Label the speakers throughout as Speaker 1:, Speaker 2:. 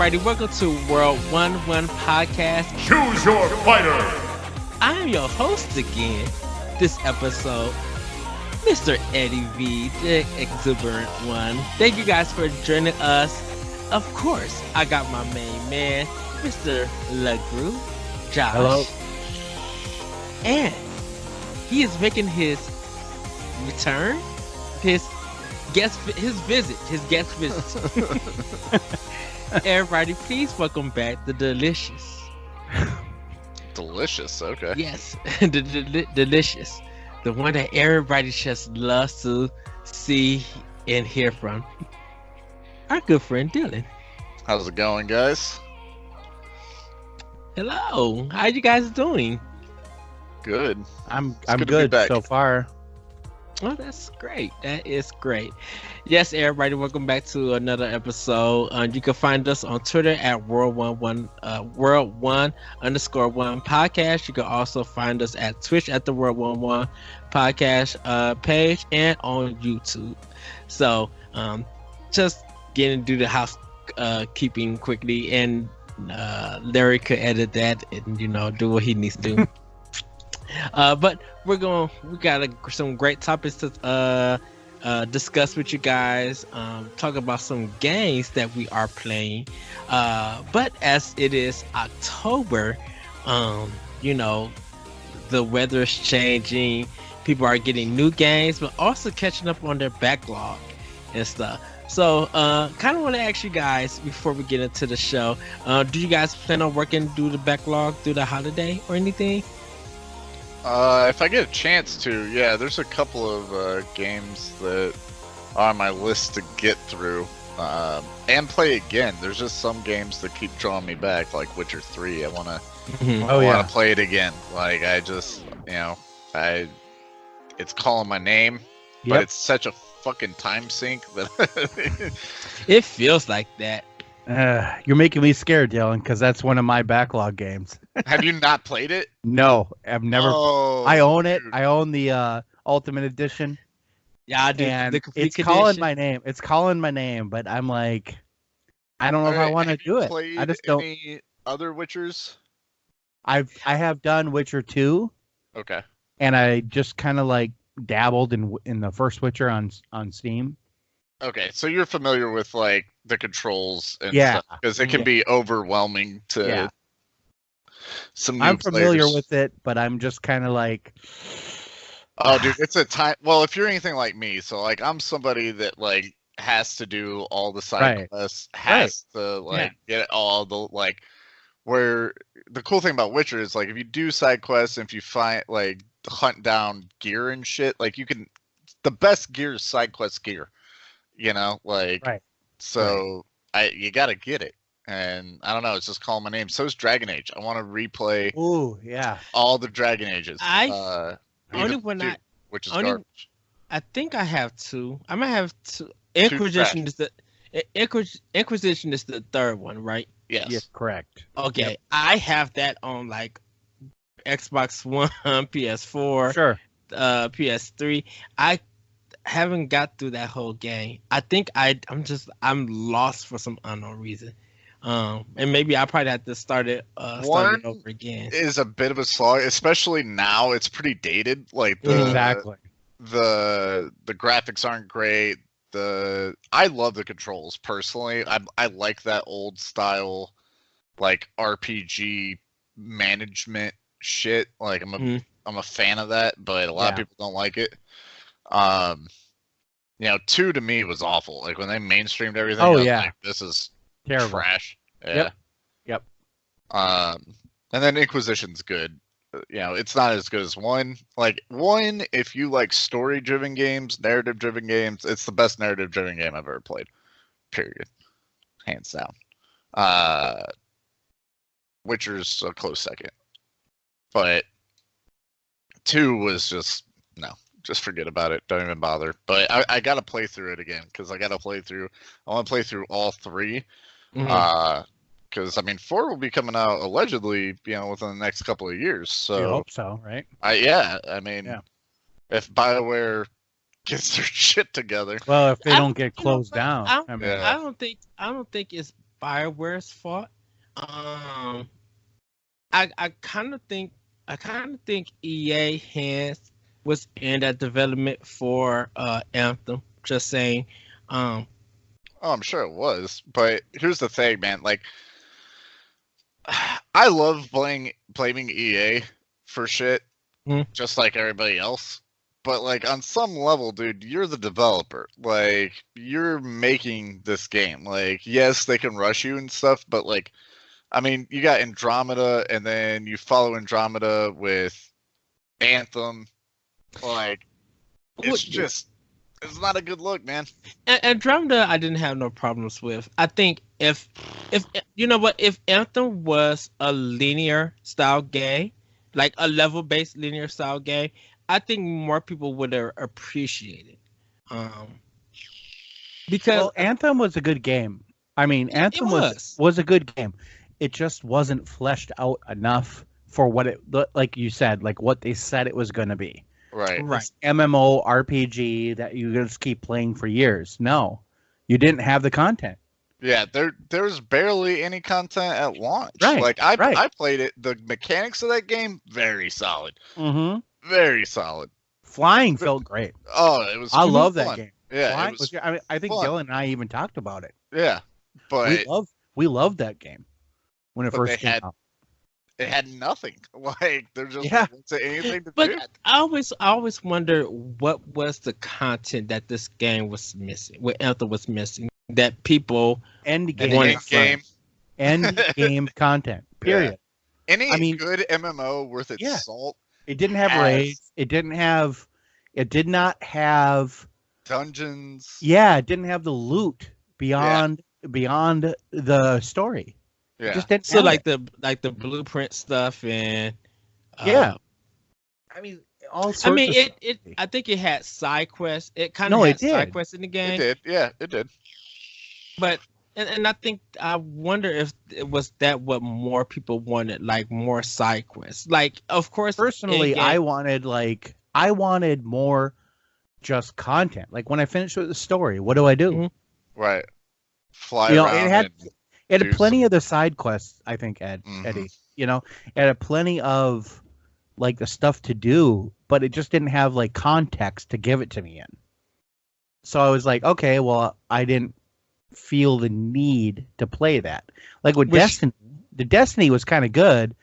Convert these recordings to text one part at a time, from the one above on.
Speaker 1: everybody, welcome to World 1-1 Podcast.
Speaker 2: Choose your fighter!
Speaker 1: I am your host again, this episode, Mr. Eddie V, the exuberant one. Thank you guys for joining us. Of course, I got my main man, Mr. LeGroux, Josh.
Speaker 3: Hello.
Speaker 1: And he is making his return, his guest visit. Everybody, please welcome back the Delicious.
Speaker 4: Delicious, okay.
Speaker 1: Yes, the Delicious. The one that everybody just loves to see and hear from. Our good friend Dylan.
Speaker 4: How's it going, guys?
Speaker 1: Hello. How you guys doing?
Speaker 4: Good.
Speaker 3: I'm
Speaker 4: good to be
Speaker 3: good
Speaker 4: back.
Speaker 3: so far.
Speaker 1: Oh, that's great. That is great. Yes, everybody, welcome back to another episode. You can find us on Twitter at World1 _1 podcast. You can also find us at Twitch at the World 11 podcast page and on YouTube. So, just getting to do the house keeping quickly, and Larry could edit that and do what he needs to do. But we got some great topics to discuss with you guys. Talk about some games that we are playing. But as it is October, the weather is changing. People are getting new games, but also catching up on their backlog and stuff. So, kind of want to ask you guys before we get into the show, do you guys plan on working through the backlog through the holiday or anything?
Speaker 4: If I get a chance to, yeah, there's a couple of games that are on my list to get through and play again. There's just some games that keep drawing me back, like Witcher 3. I want to play it again. Like, I just, it's calling my name, but it's such a fucking time sink that
Speaker 1: It feels like that.
Speaker 3: You're making me scared, Dylan, because that's one of my backlog games.
Speaker 4: Have you not played it?
Speaker 3: No, I've never.
Speaker 4: Oh,
Speaker 3: I own it.
Speaker 4: dude.
Speaker 3: I own the Ultimate Edition.
Speaker 1: Yeah, I do.
Speaker 3: And
Speaker 1: The complete
Speaker 3: it's calling
Speaker 1: condition.
Speaker 3: my name. It's calling my name, but I'm like, I don't know if I want to
Speaker 4: Have you
Speaker 3: do it.
Speaker 4: played
Speaker 3: I just don't.
Speaker 4: any other Witchers?
Speaker 3: I have done Witcher 2,
Speaker 4: Okay.
Speaker 3: and I just kind of like dabbled in the first Witcher on Steam.
Speaker 4: Okay, so you're familiar with like the controls and
Speaker 3: Yeah.
Speaker 4: stuff, because it can be overwhelming to
Speaker 3: Yeah.
Speaker 4: some new
Speaker 3: I'm familiar
Speaker 4: players.
Speaker 3: with it, but I'm just kind of like,
Speaker 4: Oh, dude, it's a time. Well, if you're anything like me, so like I'm somebody that like has to do all the side
Speaker 3: Right.
Speaker 4: quests, has to like get all the like. Where the cool thing about Witcher is like if you do side quests and if you find like hunt down gear and shit, like you can. The best gear is side quest gear. Like,
Speaker 3: Right.
Speaker 4: so you gotta get it, and I don't know. It's just calling my name. So is Dragon Age. I want to replay
Speaker 3: ooh, yeah.
Speaker 4: all the Dragon Ages.
Speaker 1: Only
Speaker 4: even
Speaker 1: when
Speaker 4: two,
Speaker 1: I
Speaker 4: which is
Speaker 1: only-
Speaker 4: garbage.
Speaker 1: I think I have two. I might have two. Inquisition is the Inquisition is the third one, right?
Speaker 4: Yes.
Speaker 3: Yes, correct.
Speaker 1: Okay,
Speaker 3: Yep.
Speaker 1: I have that on like Xbox One, PS4,
Speaker 3: Sure.
Speaker 1: PS3. I haven't got through that whole game. I think I'm lost for some unknown reason. And maybe I probably have to start it over again.
Speaker 4: Is a bit of a slog, especially now. It's pretty dated. Like the
Speaker 3: Exactly.
Speaker 4: the graphics aren't great. I love the controls personally. I like that old style, like RPG management shit. Like I'm a fan of that, but a lot of people don't like it. 2 to me was awful. Like when they mainstreamed everything.
Speaker 3: Oh,
Speaker 4: I was
Speaker 3: yeah.
Speaker 4: like, this is
Speaker 3: Terrible.
Speaker 4: trash. Yeah.
Speaker 3: Yep.
Speaker 4: And then Inquisition's good. It's not as good as 1. Like 1, if you like story-driven games, narrative-driven games, it's the best narrative-driven game I've ever played. Period. Hands down. Witcher's a close second. But 2 was just just forget about it. Don't even bother. But I gotta play through it again because I want to play through all 3. Because 4 will be coming out allegedly, within the next couple of years. So
Speaker 3: I hope so, right?
Speaker 4: If BioWare gets their shit together.
Speaker 3: Well, if they
Speaker 1: I-
Speaker 3: don't get closed down,
Speaker 1: I
Speaker 3: I mean,
Speaker 4: Yeah.
Speaker 1: I don't think it's BioWare's fault. I kind of think EA hands was in that development for Anthem. Just saying. Um,
Speaker 4: Oh, I'm sure it was, but here's the thing, man. Like, I love blaming EA for shit, just like everybody else. But like on some level, dude, you're the developer. Like, you're making this game. Like, yes, they can rush you and stuff, but like, I mean, you got Andromeda, and then you follow Andromeda with Anthem. Like, it's not a good look, man.
Speaker 1: Andromeda, I didn't have no problems with. I think if you know what, if Anthem was a linear style game, like a level based linear style game, I think more people would appreciate it. Because
Speaker 3: Anthem was a good game. I mean, Anthem was a good game. It just wasn't fleshed out enough for what it, like you said, like what they said it was going to be.
Speaker 4: Right.
Speaker 3: This MMO RPG that you just keep playing for years. No, you didn't have the content.
Speaker 4: Yeah, there's barely any content at launch.
Speaker 3: Right.
Speaker 4: Like I played it. The mechanics of that game, very solid.
Speaker 3: Mm-hmm.
Speaker 4: Very solid.
Speaker 3: Flying felt great.
Speaker 4: Oh, it was.
Speaker 3: I love
Speaker 4: fun.
Speaker 3: that game.
Speaker 4: Yeah,
Speaker 3: I think Dylan and I even talked about it.
Speaker 4: Yeah, but
Speaker 3: we loved that game when it first came out.
Speaker 4: It had nothing. Like there just wasn't anything to do.
Speaker 1: But I always wonder what was the content that this game was missing, what Anthem was missing, that people
Speaker 3: end game content. Period.
Speaker 4: Yeah. Any good MMO worth its salt.
Speaker 3: It didn't have raids. It did not have
Speaker 4: dungeons.
Speaker 3: Yeah, it didn't have the loot beyond the story.
Speaker 4: Yeah.
Speaker 3: Just didn't
Speaker 1: so like the blueprint stuff and
Speaker 3: I mean all sorts of
Speaker 1: it I think it had side quests. It kind of had side quests in the game.
Speaker 4: It did. Yeah, it did.
Speaker 1: But and I wonder if it was that what more people wanted, like more side quests. Like of course
Speaker 3: personally I wanted more just content. Like when I finished with the story, what do I do?
Speaker 4: Mm-hmm. Right. Fly around.
Speaker 3: It had plenty of the side quests, I think, Eddie. You know, it had plenty of like the stuff to do, but it just didn't have like context to give it to me in. So I was like, okay, well, I didn't feel the need to play that. Like with Destiny, the Destiny was kind of good.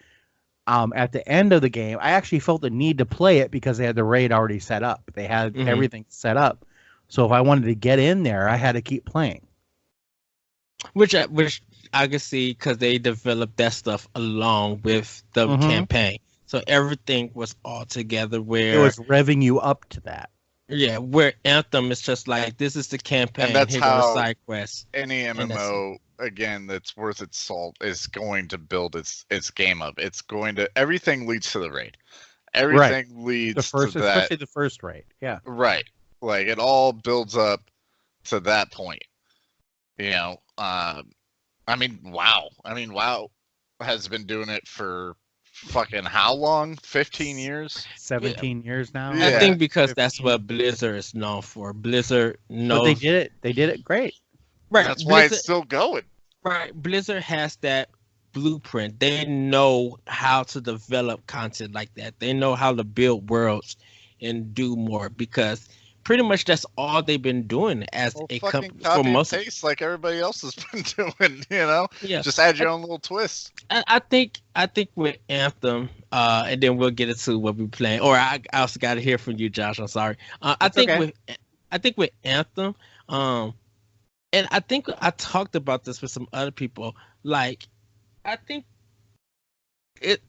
Speaker 3: At the end of the game, I actually felt the need to play it because they had the raid already set up. They had everything set up. So if I wanted to get in there, I had to keep playing. Which
Speaker 1: I could see because they developed that stuff along with the campaign. So everything was all together where
Speaker 3: it was revving you up to that.
Speaker 1: Yeah, where Anthem is just like, this is the campaign,
Speaker 4: and that's how
Speaker 1: side quests.
Speaker 4: Any MMO, again, that's worth its salt is going to build its game up. It's going to, everything leads to the raid. Everything leads to that.
Speaker 3: Especially the first raid, yeah.
Speaker 4: Right. Like, it all builds up to that point. You know, WoW. WoW has been doing it for fucking how long? 15 years?
Speaker 3: 17 years now?
Speaker 1: Yeah. I think because 15. That's what Blizzard is known for. Blizzard knows.
Speaker 3: But they did it great.
Speaker 1: Right.
Speaker 4: That's why it's still going.
Speaker 1: Right. Blizzard has that blueprint. They know how to develop content like that. They know how to build worlds and do more because pretty much that's all they've been doing as a company for most of it.
Speaker 4: Like everybody else has been doing, you know?
Speaker 1: Yeah.
Speaker 4: Just add your own little twist.
Speaker 1: I think with Anthem, and then we'll get into what we're playing. Or I also got to hear from you, Josh. I'm sorry. I think with Anthem, and I think I talked about this with some other people. Like, I think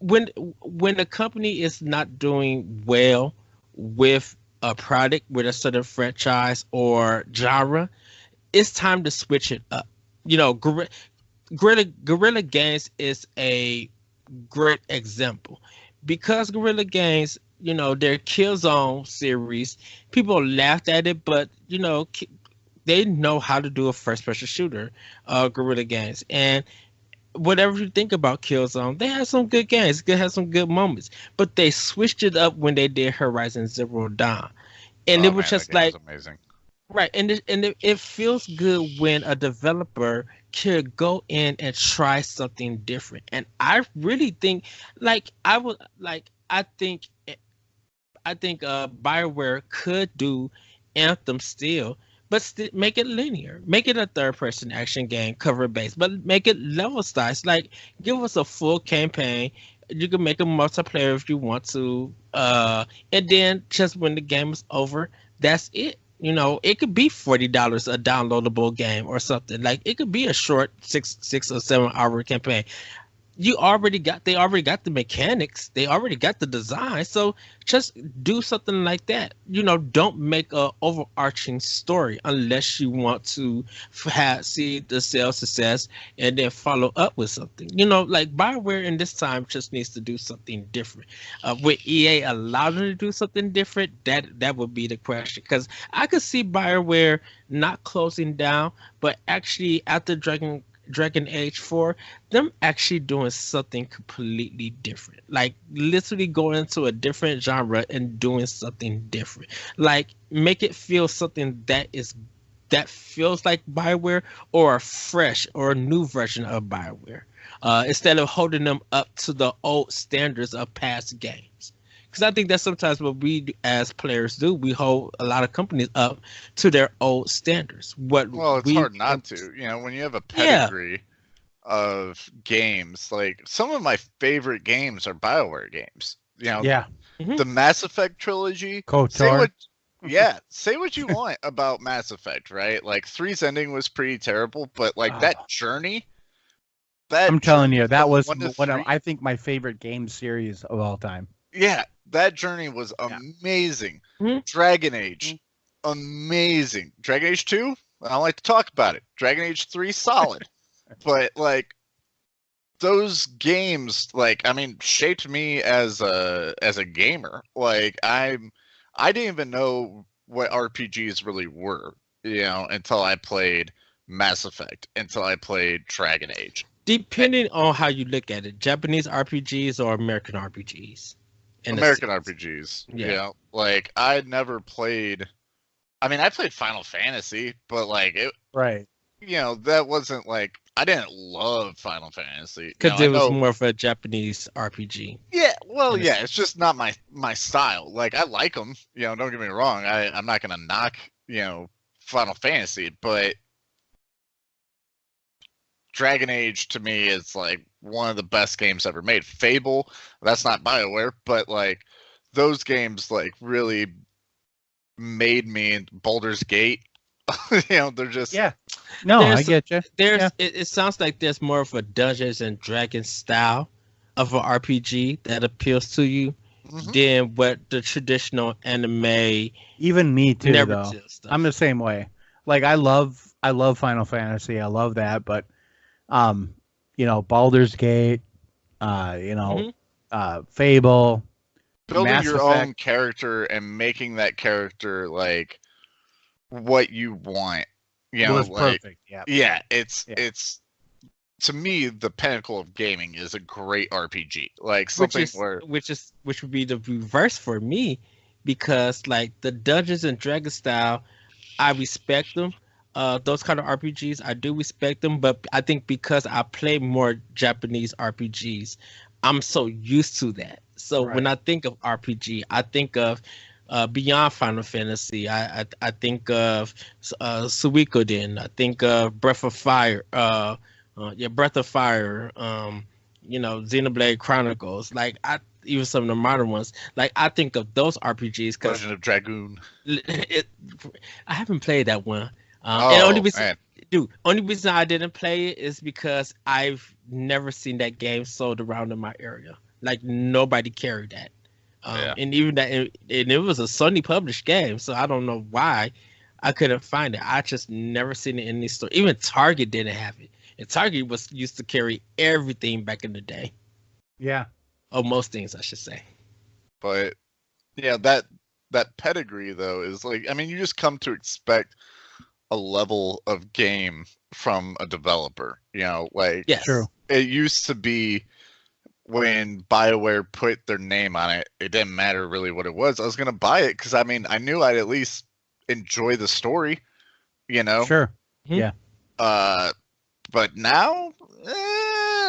Speaker 1: when a company is not doing well with a product with a certain franchise or genre, it's time to switch it up. You know, Guerrilla Games is a great example because Guerrilla Games, you know, their Killzone series, people laughed at it, but you know, they know how to do a first-person shooter, Guerrilla Games, and whatever you think about Killzone, they had some good games. They had some good moments, but they switched it up when they did Horizon Zero Dawn, and it was just like
Speaker 4: was amazing.
Speaker 1: Right, and it feels good when a developer could go in and try something different. And I really think, like, I think BioWare could do Anthem still, but make it linear, make it a third person action game, cover based, but make it level style. Like, give us a full campaign. You can make a multiplayer if you want to, and then just when the game is over, that's it. You know, it could be $40 a downloadable game or something. Like, it could be a short 6 or 7 hour campaign. They already got the mechanics, they already got the design, so just do something like that. You know, don't make a overarching story unless you want to see the sales success and then follow up with something. You know, like BioWare in this time just needs to do something different. With EA allow them to do something different, that would be the question, because I could see BioWare not closing down, but actually after Dragon Age 4, them actually doing something completely different. Like, literally going into a different genre and doing something different. Like, make it feel something that feels like BioWare, or a fresh or a new version of BioWare. Instead of holding them up to the old standards of past games. Because I think that's sometimes what we as players do. We hold a lot of companies up to their old standards.
Speaker 4: Well, it's hard not to. You know, when you have a pedigree of games, like some of my favorite games are BioWare games. You know,
Speaker 3: Yeah.
Speaker 1: Mhm.
Speaker 4: The Mass Effect trilogy.
Speaker 3: KOTOR.
Speaker 4: Say what you want about Mass Effect, right? Like 3's ending was pretty terrible, but like that journey.
Speaker 3: I'm telling you, that
Speaker 4: from
Speaker 3: was
Speaker 4: 1 to
Speaker 3: one of,
Speaker 4: 3,
Speaker 3: I think, my favorite game series of all time.
Speaker 4: yeah, that journey was
Speaker 3: Yeah.
Speaker 4: amazing.
Speaker 1: Mhm.
Speaker 4: Dragon Age, amazing. Dragon Age 2, I don't like to talk about it. Dragon Age 3, solid. But like those games, like, I mean, shaped me as a gamer. Like I didn't even know what RPGs really were, you know, until I played Mass Effect, until I played Dragon Age.
Speaker 1: Depending on how you look at it, Japanese RPGs or American RPGs.
Speaker 4: American RPGs.
Speaker 1: Yeah.
Speaker 4: You know, like I never played. I mean, I played Final Fantasy, but like it,
Speaker 3: Right.
Speaker 4: you know, that wasn't like I didn't love Final Fantasy
Speaker 1: Because
Speaker 4: you
Speaker 1: it
Speaker 4: know,
Speaker 1: was more of a Japanese RPG.
Speaker 4: Yeah, well, yeah, it's just not my style. Like I like them, you know. Don't get me wrong. I'm not gonna knock, you know, Final Fantasy, but Dragon Age to me is like one of the best games ever made. Fable, that's not BioWare, but like those games like really made me. Baldur's Gate, you know, they're just
Speaker 3: No, I
Speaker 1: There's-
Speaker 3: get you. Yeah.
Speaker 1: It sounds like there's more of a Dungeons and Dragons style of an RPG that appeals to you
Speaker 4: Mhm.
Speaker 1: than what the traditional anime
Speaker 3: Even me too, though.
Speaker 1: narrative stuff.
Speaker 3: I'm the same way. Like I love Final Fantasy. I love that, but you know, Baldur's Gate,
Speaker 1: Mhm.
Speaker 3: Fable,
Speaker 4: building
Speaker 3: Mass
Speaker 4: your
Speaker 3: Effect.
Speaker 4: own character and making that character like what you want. You
Speaker 3: It
Speaker 4: know,
Speaker 3: was
Speaker 4: like
Speaker 3: perfect. Yeah.
Speaker 4: yeah, it's
Speaker 3: Yeah.
Speaker 4: to me the pinnacle of gaming is a great RPG. Like something where
Speaker 1: which would be the reverse for me, because like the Dungeons and Dragons style, I respect them. Those kind of RPGs, I do respect them, but I think because I play more Japanese RPGs, I'm so used to that. So when I think of RPG, I think of beyond Final Fantasy. I think of Suikoden. I think of Breath of Fire. Breath of Fire. You know, Xenoblade Chronicles. Like even some of the modern ones. Like I think of those RPGs because
Speaker 4: version of Dragoon.
Speaker 1: I haven't played that one. And
Speaker 4: Oh
Speaker 1: only reason,
Speaker 4: man,
Speaker 1: only reason I didn't play it is because I've never seen that game sold around in my area. Like nobody carried that.
Speaker 4: Yeah.
Speaker 1: And even that, and it was a Sony published game, so I don't know why I couldn't find it. I just never seen it in any store. Even Target didn't have it. And Target was used to carry everything back in the day,
Speaker 3: Yeah.
Speaker 1: or most things, I should say.
Speaker 4: but yeah, that pedigree though is like, I mean, you just come to expect a level of game from a developer. You know, like
Speaker 1: Yes,
Speaker 3: True.
Speaker 4: it used to be when BioWare put their name on it, it didn't matter really what it was. I was gonna buy it because I mean I knew I'd at least enjoy the story, you know.
Speaker 3: Sure.
Speaker 1: Hmm.
Speaker 3: Yeah.
Speaker 4: But now,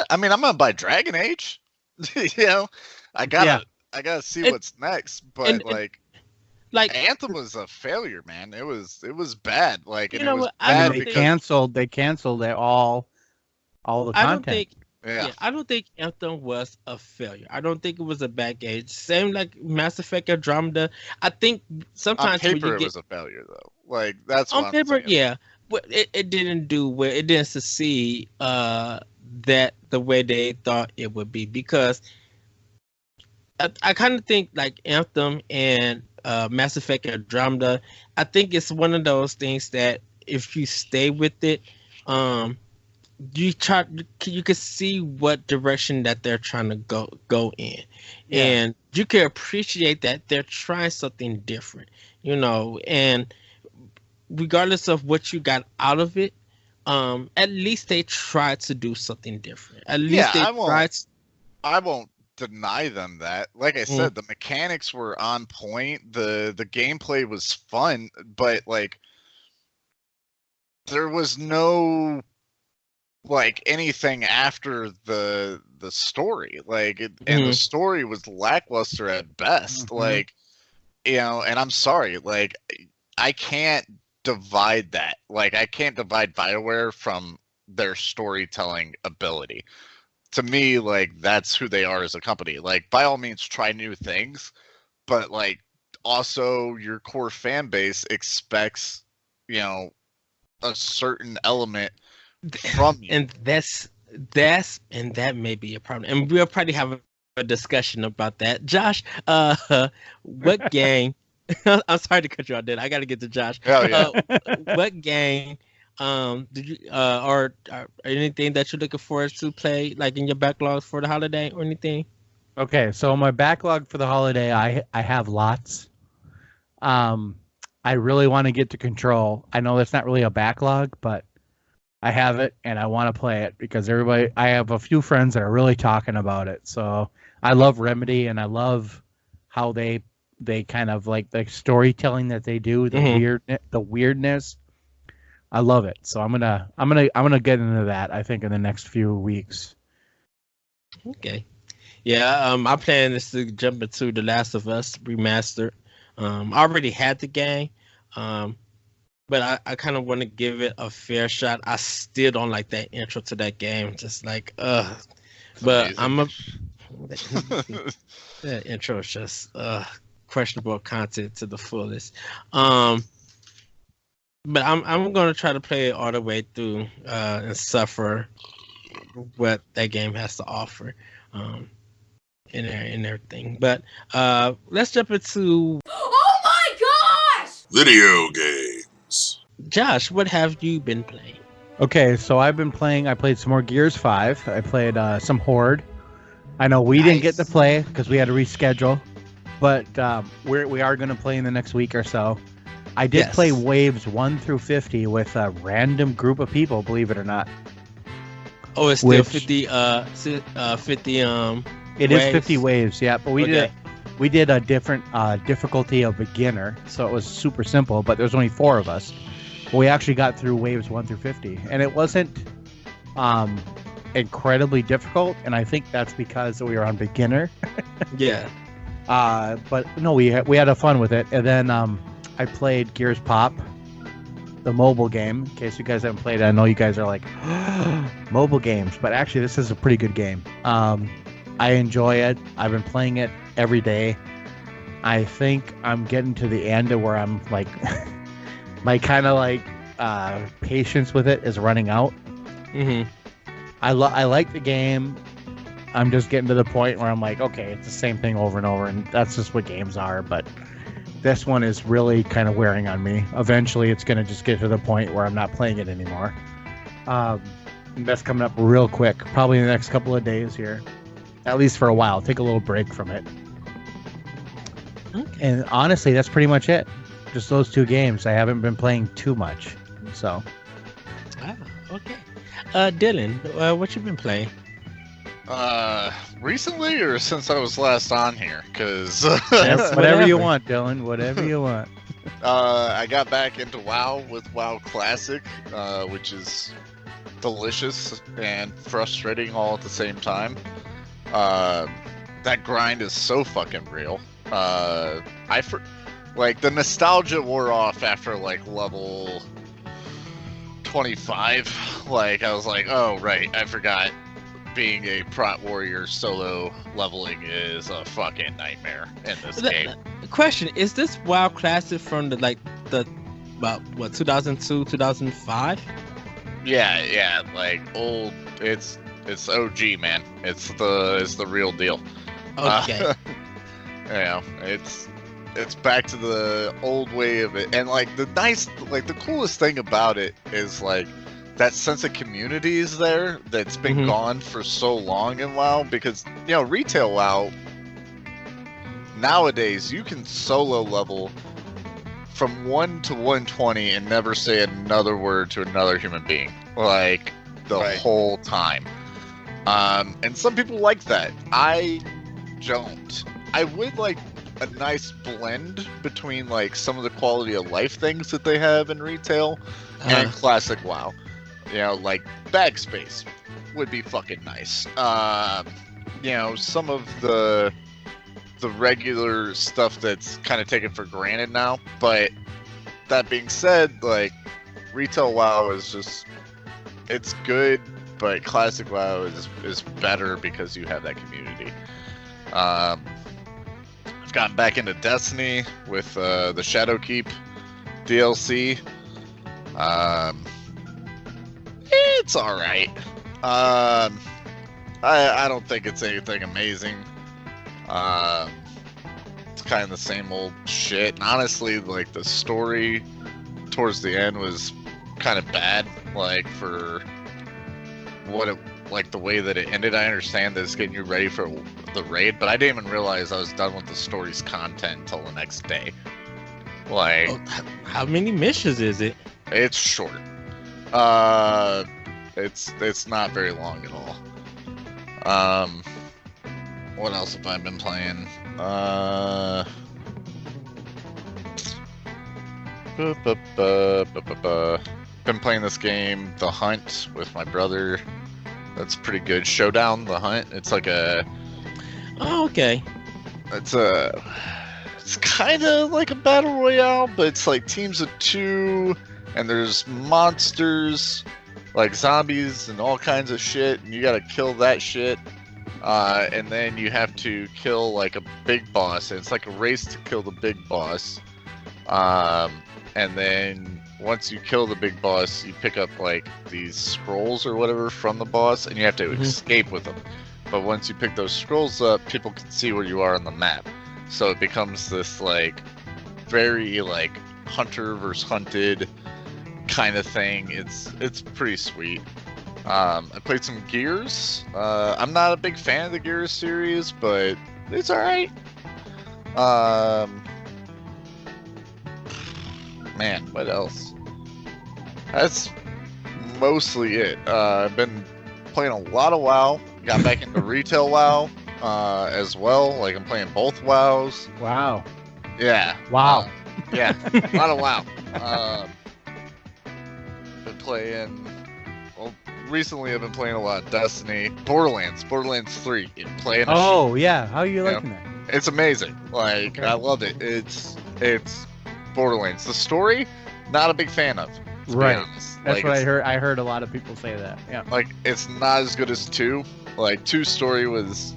Speaker 4: I mean, I'm gonna buy Dragon Age. You know, I gotta see what's next. But
Speaker 1: like
Speaker 4: Anthem was a failure, man. It was bad. Like, and
Speaker 1: You know
Speaker 4: it was
Speaker 1: what? I
Speaker 4: bad
Speaker 1: don't
Speaker 3: They
Speaker 1: think-
Speaker 4: because
Speaker 3: canceled it all the
Speaker 1: I don't
Speaker 3: content.
Speaker 1: think.
Speaker 4: yeah.
Speaker 1: Yeah, I don't think Anthem was a failure. I don't think it was a bad game. Same like Mass Effect Andromeda. I think
Speaker 4: On
Speaker 1: sometimes when
Speaker 4: paper,
Speaker 1: you
Speaker 4: it
Speaker 1: get
Speaker 4: was a failure, though. Like, that's what
Speaker 1: on
Speaker 4: I'm
Speaker 1: paper,
Speaker 4: saying.
Speaker 1: yeah, but it didn't do well. It didn't succeed that the way they thought it would be, because I kind of think like Anthem and Mass Effect Andromeda, I think it's one of those things that if you stay with it, you can see what direction that they're trying to go in,
Speaker 3: Yeah.
Speaker 1: and you can appreciate that they're trying something different, you know, and regardless of what you got out of it, at least they tried to do something different. At least
Speaker 4: Yeah,
Speaker 1: they
Speaker 4: I won't-
Speaker 1: tried.
Speaker 4: I won't deny them that. Like I said, the mechanics were on point. The gameplay was fun, but like there was no like anything after the story. Like and the story was lackluster at best.
Speaker 3: Mhm.
Speaker 4: Like, you know, and I'm sorry, like I can't divide that. Like I can't divide BioWare from their storytelling ability. To me, like that's who they are as a company. Like by all means try new things, but like also your core fan base expects, you know, a certain element from you.
Speaker 1: And that may be a problem, and we'll probably have a discussion about that. Josh, what game? I'm sorry to cut you off. Then I got to get to Josh.
Speaker 4: Hell yeah.
Speaker 1: What game? Did you or anything that you're looking forward to play, like in your backlogs for the holiday or anything?
Speaker 3: Okay, so my backlog for the holiday, I have lots. I really want to get to Control. I know that's not really a backlog, but I have it and I want to play it because I have a few friends that are really talking about it. So I love Remedy and I love how they kind of like the storytelling that they do, the weirdness. I love it. So I'm gonna get into that, I think, in the next few weeks.
Speaker 1: Okay. Yeah, my plan is to jump into The Last of Us Remastered. I already had the game, but I kind of want to give it a fair shot. I still don't like that intro to that game. Just like, but that intro is just questionable content to the fullest. But I'm gonna try to play it all the way through and suffer what that game has to offer, and everything. But let's jump into
Speaker 2: Oh my gosh!
Speaker 5: Video games.
Speaker 1: Josh. What have you been playing?
Speaker 3: Okay, so I played some more Gears 5. I played some Horde. I know we didn't get to play because we had to reschedule, but we are going to play in the next week or so. I did play waves 1 through 50 with a random group of people, believe it or not.
Speaker 1: Oh, it's still
Speaker 3: Which-
Speaker 1: 50. 50.
Speaker 3: It is
Speaker 1: waves.
Speaker 3: 50 waves, yeah, but we
Speaker 1: Okay.
Speaker 3: did a different difficulty of beginner, so it was super simple, but there's only 4 of us. We actually got through waves 1 through 50, and it wasn't incredibly difficult, and I think that's because we were on beginner.
Speaker 1: Yeah.
Speaker 3: But no, we had a fun with it, and then I played Gears Pop, the mobile game. In case you guys haven't played it, I know you guys are like mobile games, but actually this is a pretty good game. I enjoy it. I've been playing it every day. I think I'm getting to the end of where I'm like, my kind of like patience with it is running out.
Speaker 1: Mm-hmm.
Speaker 3: I like the game. I'm just getting to the point where I'm like, okay, it's the same thing over and over, and that's just what games are. But this one is really kind of wearing on me. Eventually, it's going to just get to the point where I'm not playing it anymore. And that's coming up real quick, probably in the next couple of days here. At least for a while. Take a little break from it.
Speaker 1: Okay.
Speaker 3: And honestly, that's pretty much it. Just those 2 games. I haven't been playing too much. So,
Speaker 1: Okay. Dylan, what you been playing?
Speaker 4: Recently or since I was last on here? Because
Speaker 3: whatever you want, Dylan. Whatever you want.
Speaker 4: I got back into WoW with WoW Classic, which is delicious and frustrating all at the same time. That grind is so fucking real. Like the nostalgia wore off after like level 25. Like I was like, oh right, I forgot. Being a prot warrior solo leveling is a fucking nightmare in this game.
Speaker 1: The question is: this WoW Classic from the about what 2002, 2005?
Speaker 4: Yeah, like old. It's OG, man. It's the real deal.
Speaker 1: Okay.
Speaker 4: It's back to the old way of it, and like the coolest thing about it is like that sense of community is there that's been gone for so long in WoW, because retail WoW nowadays you can solo level from 1 to 120 and never say another word to another human being, like the whole time. And some people like that. I don't. I would like a nice blend between like some of the quality of life things that they have in retail and classic WoW. Like bag space would be fucking nice. Some of the regular stuff that's kind of taken for granted now. But that being said, like retail WoW is just, it's good, but classic WoW is better because you have that community. I've gotten back into Destiny with the Shadowkeep DLC. It's all right. I don't think it's anything amazing. It's kind of the same old shit. And honestly, like the story towards the end was kind of bad. Like for the way that it ended. I understand that it's getting you ready for the raid, but I didn't even realize I was done with the story's content until the next day. Like,
Speaker 1: how many missions is it?
Speaker 4: It's short. It's not very long at all. What else have I been playing? Been playing this game, The Hunt, with my brother. That's pretty good. Showdown, The Hunt. It's like a.
Speaker 1: Oh, okay.
Speaker 4: It's kind of like a battle royale, but it's like teams of 2, and there's monsters, like zombies and all kinds of shit, and you gotta kill that shit. And then you have to kill like a big boss, and it's like a race to kill the big boss. And then once you kill the big boss, you pick up like these scrolls or whatever from the boss, and you have to escape with them. But once you pick those scrolls up, people can see where you are on the map. So it becomes this like very like hunter versus hunted kind of thing. It's pretty sweet. I played some Gears. I'm not a big fan of the Gears series, but it's alright. Man, what else? That's mostly it. I've been playing a lot of WoW. Got back into retail WoW as well. Like I'm playing both WoWs.
Speaker 3: Wow.
Speaker 4: Yeah.
Speaker 3: Wow.
Speaker 4: Yeah. A lot of WoW. Been playing. Well, recently I've been playing a lot of Destiny. Borderlands 3. Playing.
Speaker 3: Oh yeah. How are you liking that?
Speaker 4: It's amazing. Like I love it. It's Borderlands. The story, not a big fan of. To be honest.
Speaker 3: That's what I heard. I heard a lot of people say that. Yeah.
Speaker 4: Like it's not as good as 2. Like 2's story was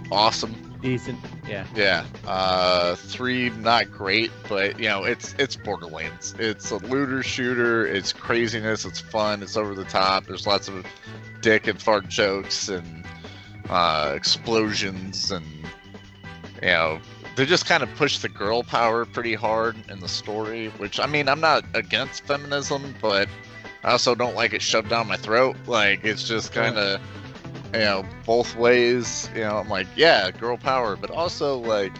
Speaker 4: awesome.
Speaker 3: Decent. Yeah.
Speaker 4: Yeah. 3 not great, but it's Borderlands. It's a looter shooter. It's craziness. It's fun. It's over the top. There's lots of dick and fart jokes and explosions, and they just kind of push the girl power pretty hard in the story, which, I mean, I'm not against feminism, but I also don't like it shoved down my throat. Like, it's just kind of, both ways. I'm like, yeah, girl power, but also, like,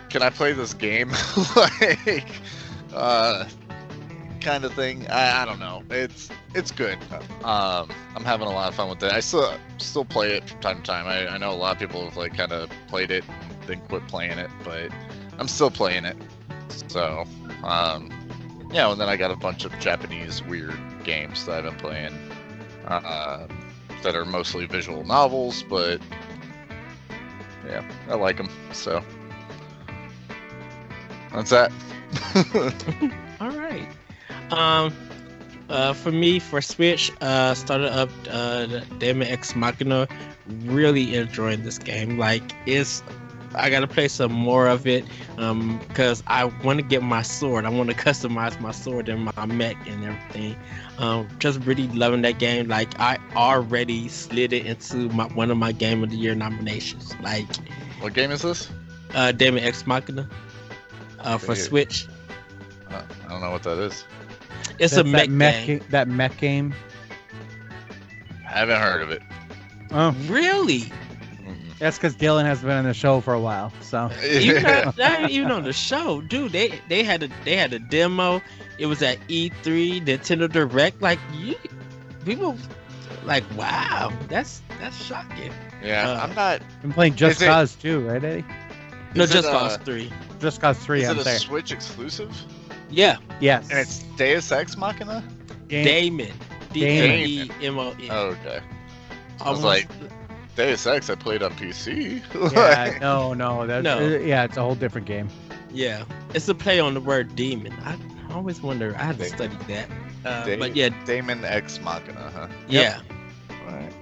Speaker 4: can I play this game? Like, kind of thing. I don't know. It's good. I'm having a lot of fun with it. I still play it from time to time. I know a lot of people have, like, kind of played it and then quit playing it, but I'm still playing it. So, and then I got a bunch of Japanese weird games that I've been playing that are mostly visual novels, but yeah, I like them. So that's that.
Speaker 1: All right. For me, for Switch, started up Daemon X Machina. Really enjoying this game. Like, I gotta play some more of it, because I want to get my sword. I want to customize my sword and my mech and everything. Just really loving that game. Like, I already slid it into one of my Game of the Year nominations. Like,
Speaker 4: What game is this?
Speaker 1: Daemon X Machina, for Switch.
Speaker 4: I don't know what that is.
Speaker 1: It's a mech game.
Speaker 3: That mech game.
Speaker 4: I haven't heard of it.
Speaker 3: Oh,
Speaker 1: Really?
Speaker 3: that's because Dylan has been on the show for a while. So
Speaker 1: Not even on the show, dude. They had a demo. It was at E3, Nintendo Direct. Like, people, like, wow, that's shocking.
Speaker 4: Yeah, I'm not.
Speaker 3: I'm playing Just
Speaker 4: Is it-
Speaker 3: Cause 2, right, Eddie?
Speaker 1: No,
Speaker 4: Is it,
Speaker 1: Just Cause 3.
Speaker 3: Just Cause 3.
Speaker 4: Is
Speaker 3: I'm
Speaker 4: it a
Speaker 3: saying.
Speaker 4: Switch exclusive?
Speaker 1: Yeah,
Speaker 3: Yes.
Speaker 4: And it's Deus Ex Machina?
Speaker 1: Daemon. D-A-E-M-O-N.
Speaker 4: Oh, okay. I was like, Deus Ex I played on PC.
Speaker 3: Yeah, no, that's,
Speaker 1: No.
Speaker 3: yeah, it's a whole different game.
Speaker 1: Yeah, it's a play on the word demon. I always wonder. I had to study that. But yeah,
Speaker 4: Daemon X Machina, huh?
Speaker 1: yeah.
Speaker 4: Alright.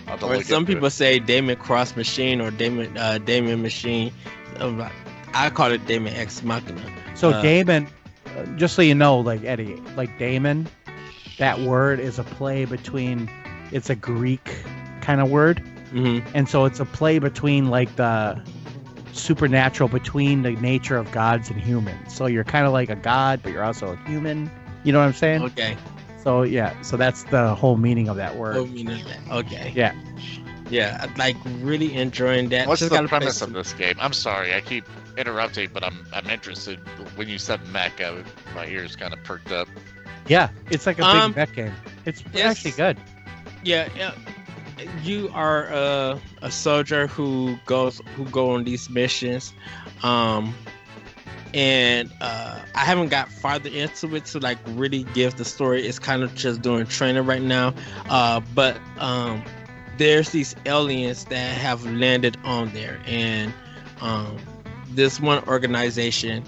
Speaker 4: I'll have to
Speaker 1: Or
Speaker 4: look
Speaker 1: some
Speaker 4: into
Speaker 1: people
Speaker 4: it.
Speaker 1: say Daemon Cross Machine or Daemon Machine. I call it Daemon X Machina.
Speaker 3: So Damon, just so you know, like Eddie, like Damon, that word is a play between. It's a Greek kind of word,
Speaker 1: Hmm.
Speaker 3: and so it's a play between like the supernatural, between the nature of gods and humans. So you're kind of like a god, but you're also a human. You know what I'm saying?
Speaker 1: Okay.
Speaker 3: So yeah, so that's the whole meaning of that word.
Speaker 1: Oh, meaning that. Okay.
Speaker 3: Yeah.
Speaker 1: Yeah, I'm like really enjoying that.
Speaker 4: What's
Speaker 1: Just
Speaker 4: the
Speaker 1: gotta play
Speaker 4: premise
Speaker 1: some-
Speaker 4: of this game? I'm sorry, I keep interrupting, but I'm interested. When you said mech, my ears kind of perked up.
Speaker 3: Yeah, it's like a
Speaker 1: Um,
Speaker 3: big mech game. It's
Speaker 1: yes.
Speaker 3: actually good.
Speaker 1: Yeah, you are a soldier who go on these missions, and I haven't got farther into it to like really give the story. It's kind of just doing training right now, but there's these aliens that have landed on there, and this one organization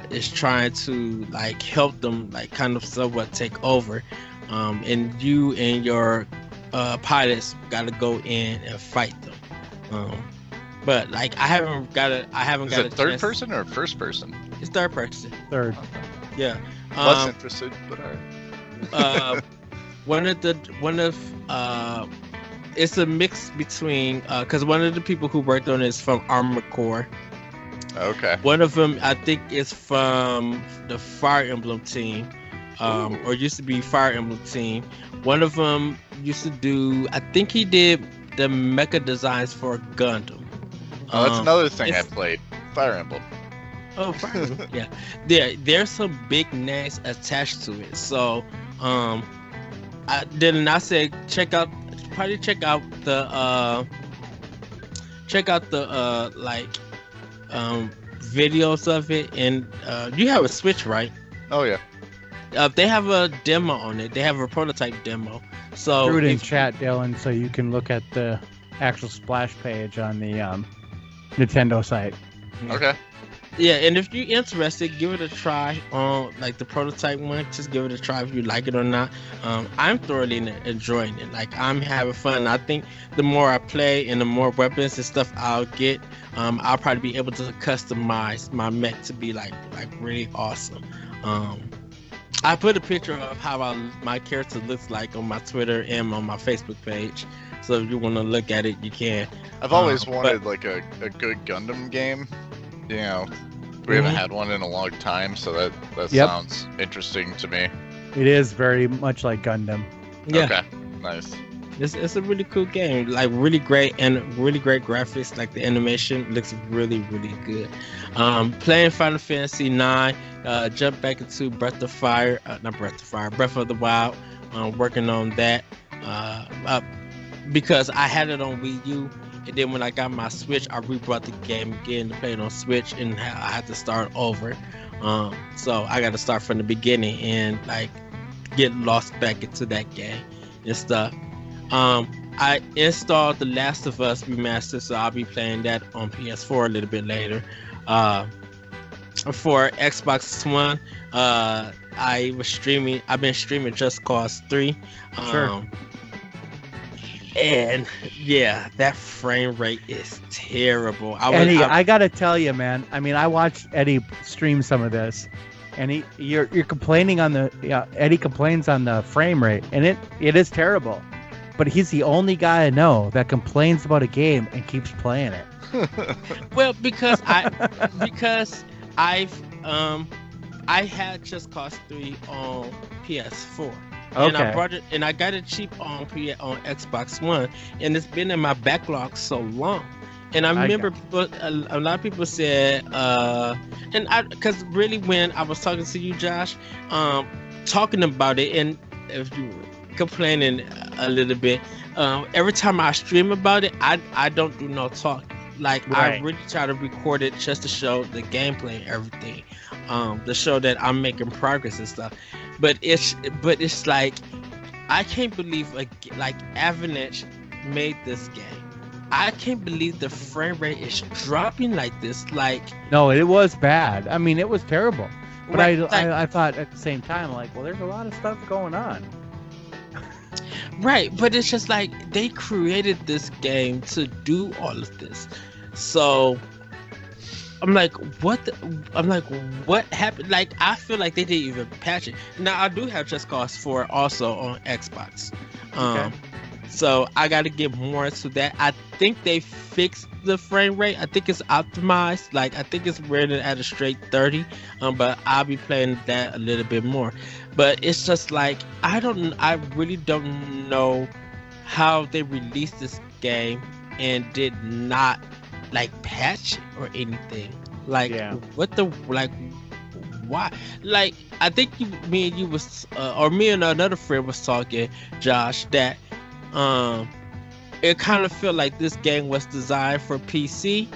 Speaker 1: is trying to like help them, like kind of somewhat take over. And you and your pilots got to go in and fight them. But like I haven't got
Speaker 4: Is
Speaker 1: a
Speaker 4: it third
Speaker 1: chance-
Speaker 4: person or first person?
Speaker 1: It's third person.
Speaker 3: Third.
Speaker 1: Yeah.
Speaker 4: Less interested, but alright.
Speaker 1: It's a mix between because one of the people who worked on it is from Armored Core.
Speaker 4: Okay.
Speaker 1: One of them I think is from the Fire Emblem team. Or used to be Fire Emblem team. One of them used to do. I think he did the mecha designs for Gundam.
Speaker 4: Oh, that's another thing I
Speaker 1: it's-
Speaker 4: played. Fire Emblem.
Speaker 1: Oh, Fire Emblem. Yeah. There's some big names attached to it. So, I say check out the videos of it, and you have a Switch, right?
Speaker 4: Oh yeah.
Speaker 1: They have a demo on it. They have a prototype demo. So
Speaker 3: Threw it in
Speaker 1: if-
Speaker 3: chat, Dylan, so you can look at the actual splash page on the Nintendo site.
Speaker 4: Okay.
Speaker 1: yeah, and if you're interested, give it a try on like the prototype one. Just give it a try if you like it or not. I'm thoroughly enjoying it. Like I'm having fun. I think the more I play and the more weapons and stuff I'll get, I'll probably be able to customize my mech to be like really awesome. I put a picture of how my character looks like on my Twitter and on my Facebook page. So if you want to look at it, you can.
Speaker 4: I've always
Speaker 1: but-
Speaker 4: wanted like a good Gundam game. You know, we haven't
Speaker 1: Mhm.
Speaker 4: had one in a long time, so that
Speaker 3: Yep.
Speaker 4: sounds interesting to me.
Speaker 3: It is very much like Gundam.
Speaker 1: Yeah.
Speaker 4: Okay. Nice.
Speaker 1: It's a really cool game, like really great and really great graphics. Like the animation looks really good. Playing Final Fantasy 9, jump back into Breath of the Wild. Working on that because I had it on Wii U And then when I got my Switch, I rebought the game again to play it on Switch, and I had to start over. So I got to start from the beginning and like get lost back into that game and stuff. I installed The Last of Us Remastered, so I'll be playing that on PS4 a little bit later. For Xbox One, I've been streaming Just Cause 3.
Speaker 3: Sure.
Speaker 1: And yeah, that frame rate is terrible.
Speaker 3: Eddie, I gotta tell you, man. I mean, I watched Eddie stream some of this, and you're complaining on the Eddie complains on the frame rate, and it is terrible. But he's the only guy I know that complains about a game and keeps playing it.
Speaker 1: Well, because I had Just Cause 3 on PS4. And I brought it, and I got it cheap on Xbox One, and it's been in my backlog so long. And I remember a lot of people said, because really when I was talking to you, Josh, talking about it, and if you were complaining a little bit, every time I stream about it, I don't do no talk. Like I really try to record it just to show the gameplay and everything, to show that I'm making progress and stuff. But it's like I can't believe like Avalanche made this game. I can't believe the frame rate is dropping like this. Like
Speaker 3: no, it was bad. I mean, it was terrible. But
Speaker 1: right,
Speaker 3: I thought at the same time, like, well, there's a lot of stuff going on.
Speaker 1: Right, but it's just like they created this game to do all of this. So I'm like, what happened? Like, I feel like they didn't even patch it. Now I do have Just Cause 4 also on Xbox. So I got to get more into that. I think they fixed the frame rate. I think it's optimized. Like, I think it's rated at a straight 30. But I'll be playing that a little bit more. But it's just like I really don't know how they released this game and did not like patch it or anything. Like what the like why? Like I think me and you was or me and another friend was talking, Josh, that it kind of felt like this game was designed for PC.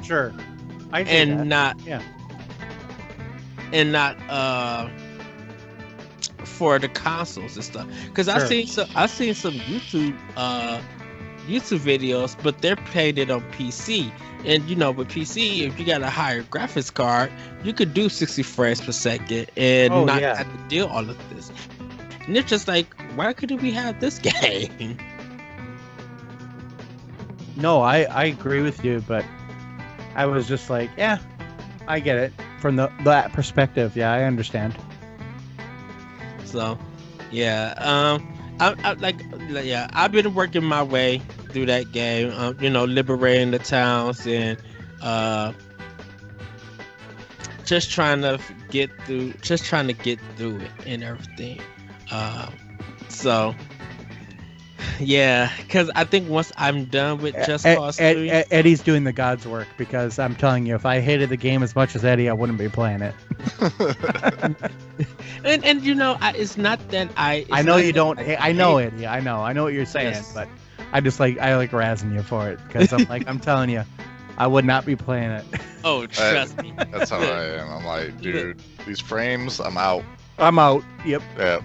Speaker 3: Sure.
Speaker 1: And not for the consoles and stuff. Because I seen some YouTube videos, but they're playing it on PC. And you know, with PC, if you got a higher graphics card, you could do 60 frames per second and not have to deal all of this. And it's just like, why couldn't we have this game?
Speaker 3: No, I agree with you, but I was just like, yeah, I get it from that perspective. Yeah, I understand.
Speaker 1: So, yeah, I've been working my way through that game. Liberating the towns and just trying to get through it and everything. So, yeah, because I think once I'm done with Just Cause 3,
Speaker 3: Eddie's doing the God's work, because I'm telling you, if I hated the game as much as Eddie, I wouldn't be playing it.
Speaker 1: and you know, it's not that I
Speaker 3: know you don't. I know Eddie. I know what you're saying, but I like razzing you for it, because I'm telling you, I would not be playing it.
Speaker 1: Oh, trust me.
Speaker 4: That's how I am. I'm like, dude, these frames, I'm out.
Speaker 3: I'm out. Yep.
Speaker 4: Yeah.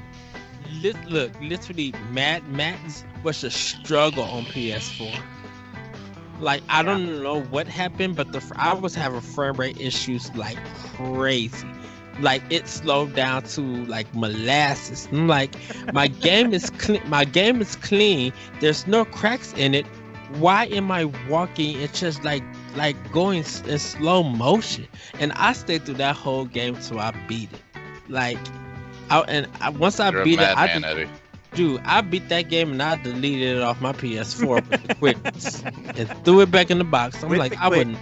Speaker 1: Look, literally, Mad Max was a struggle on PS4. Like, I don't know what happened, but I was having frame rate issues like crazy. Like, it slowed down to like molasses. I'm like, my game is clean. My game is clean. There's no cracks in it. Why am I walking? It's just like going in slow motion. And I stayed through that whole game till I beat it. Like, once I beat it, I beat that game and I deleted it off my PS4 with the quickness and threw it back in the box. I'm like, I wouldn't.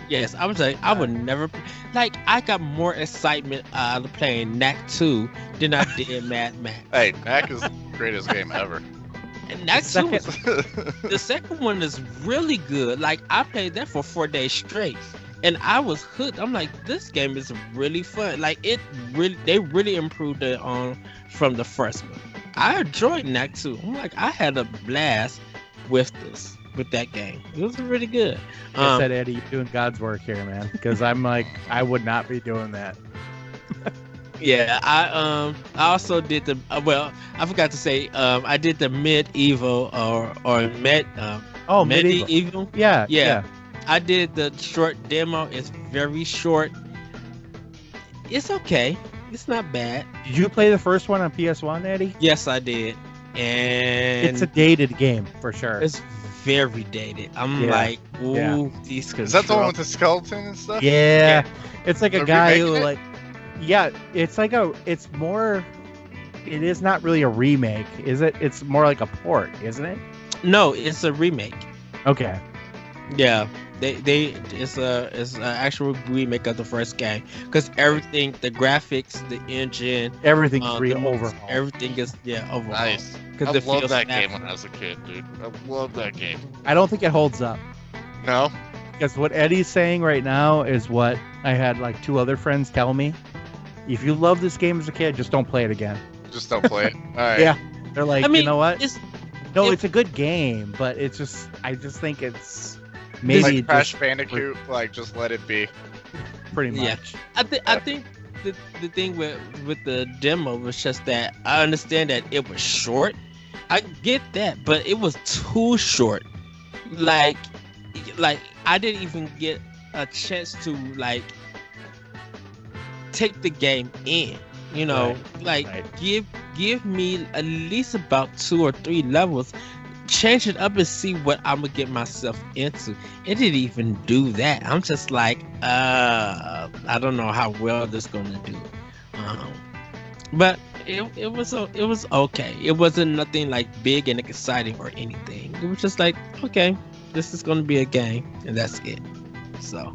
Speaker 1: Yes, I was like, I would never. Like, I got more excitement out of playing Knack 2 than I did Mad Max.
Speaker 4: Hey, Knack is the greatest game ever.
Speaker 1: And Knack 2, the second one is really good. Like, I played that for 4 days straight. And I was hooked. I'm like, this game is really fun. Like, they really improved it on from the first one. I enjoyed Knack 2. I'm like, I had a blast with this. with that game. It was really good.
Speaker 3: Like I said, Eddie, you're doing God's work here, man. Because I'm like, I would not be doing that.
Speaker 1: Yeah, I also did the I forgot to say I did the medieval or medieval.
Speaker 3: Yeah.
Speaker 1: I did the short demo. It's very short. It's okay. It's not bad.
Speaker 3: Did you play the first one on PS1, Eddie?
Speaker 1: Yes, I did. And
Speaker 3: It's a dated game for sure.
Speaker 1: it's very dated. I'm like, ooh, these controls.
Speaker 4: Is that the one with the skeleton and stuff?
Speaker 3: Yeah. It's like a
Speaker 4: They're
Speaker 3: guy who
Speaker 4: remaking it?
Speaker 3: like, yeah, it's like it's more, it is not really a remake, is it? It's more like a port, isn't it?
Speaker 1: No, it's a remake.
Speaker 3: Okay.
Speaker 1: Yeah, it's an actual remake of the first game because everything, the graphics, the engine,
Speaker 3: Everything's
Speaker 1: the
Speaker 3: overhauled.
Speaker 1: everything is overhauled.
Speaker 4: Nice.
Speaker 1: Because
Speaker 4: I
Speaker 1: it
Speaker 4: loved
Speaker 1: feels
Speaker 4: that
Speaker 1: natural.
Speaker 4: game when I was a kid, dude. I loved that game.
Speaker 3: I don't think it holds up.
Speaker 4: No?
Speaker 3: Because what Eddie's saying right now is what I had like 2 other friends tell me. If you love this game as a kid, just don't play it again.
Speaker 4: Just don't play it. All right.
Speaker 3: Yeah. They're like,
Speaker 1: I mean,
Speaker 3: you know what?
Speaker 1: It's
Speaker 3: It's a good game, but it's just, I just think it's maybe
Speaker 4: Like Crash
Speaker 3: just
Speaker 4: Bandicoot, like just let it be.
Speaker 3: pretty
Speaker 1: Yeah.
Speaker 3: much.
Speaker 1: I think the thing with the demo was just that I understand that it was short. I get that, but it was too short. Like I didn't even get a chance to like take the game in. You know,
Speaker 3: Right.
Speaker 1: give me at least about 2 or 3 levels, change it up and see what I'm gonna get myself into. It didn't even do that. I'm just like, I don't know how well this gonna do. But it was okay. It wasn't nothing like big and exciting or anything. It was just like, okay, this is gonna be a game, and that's it. So,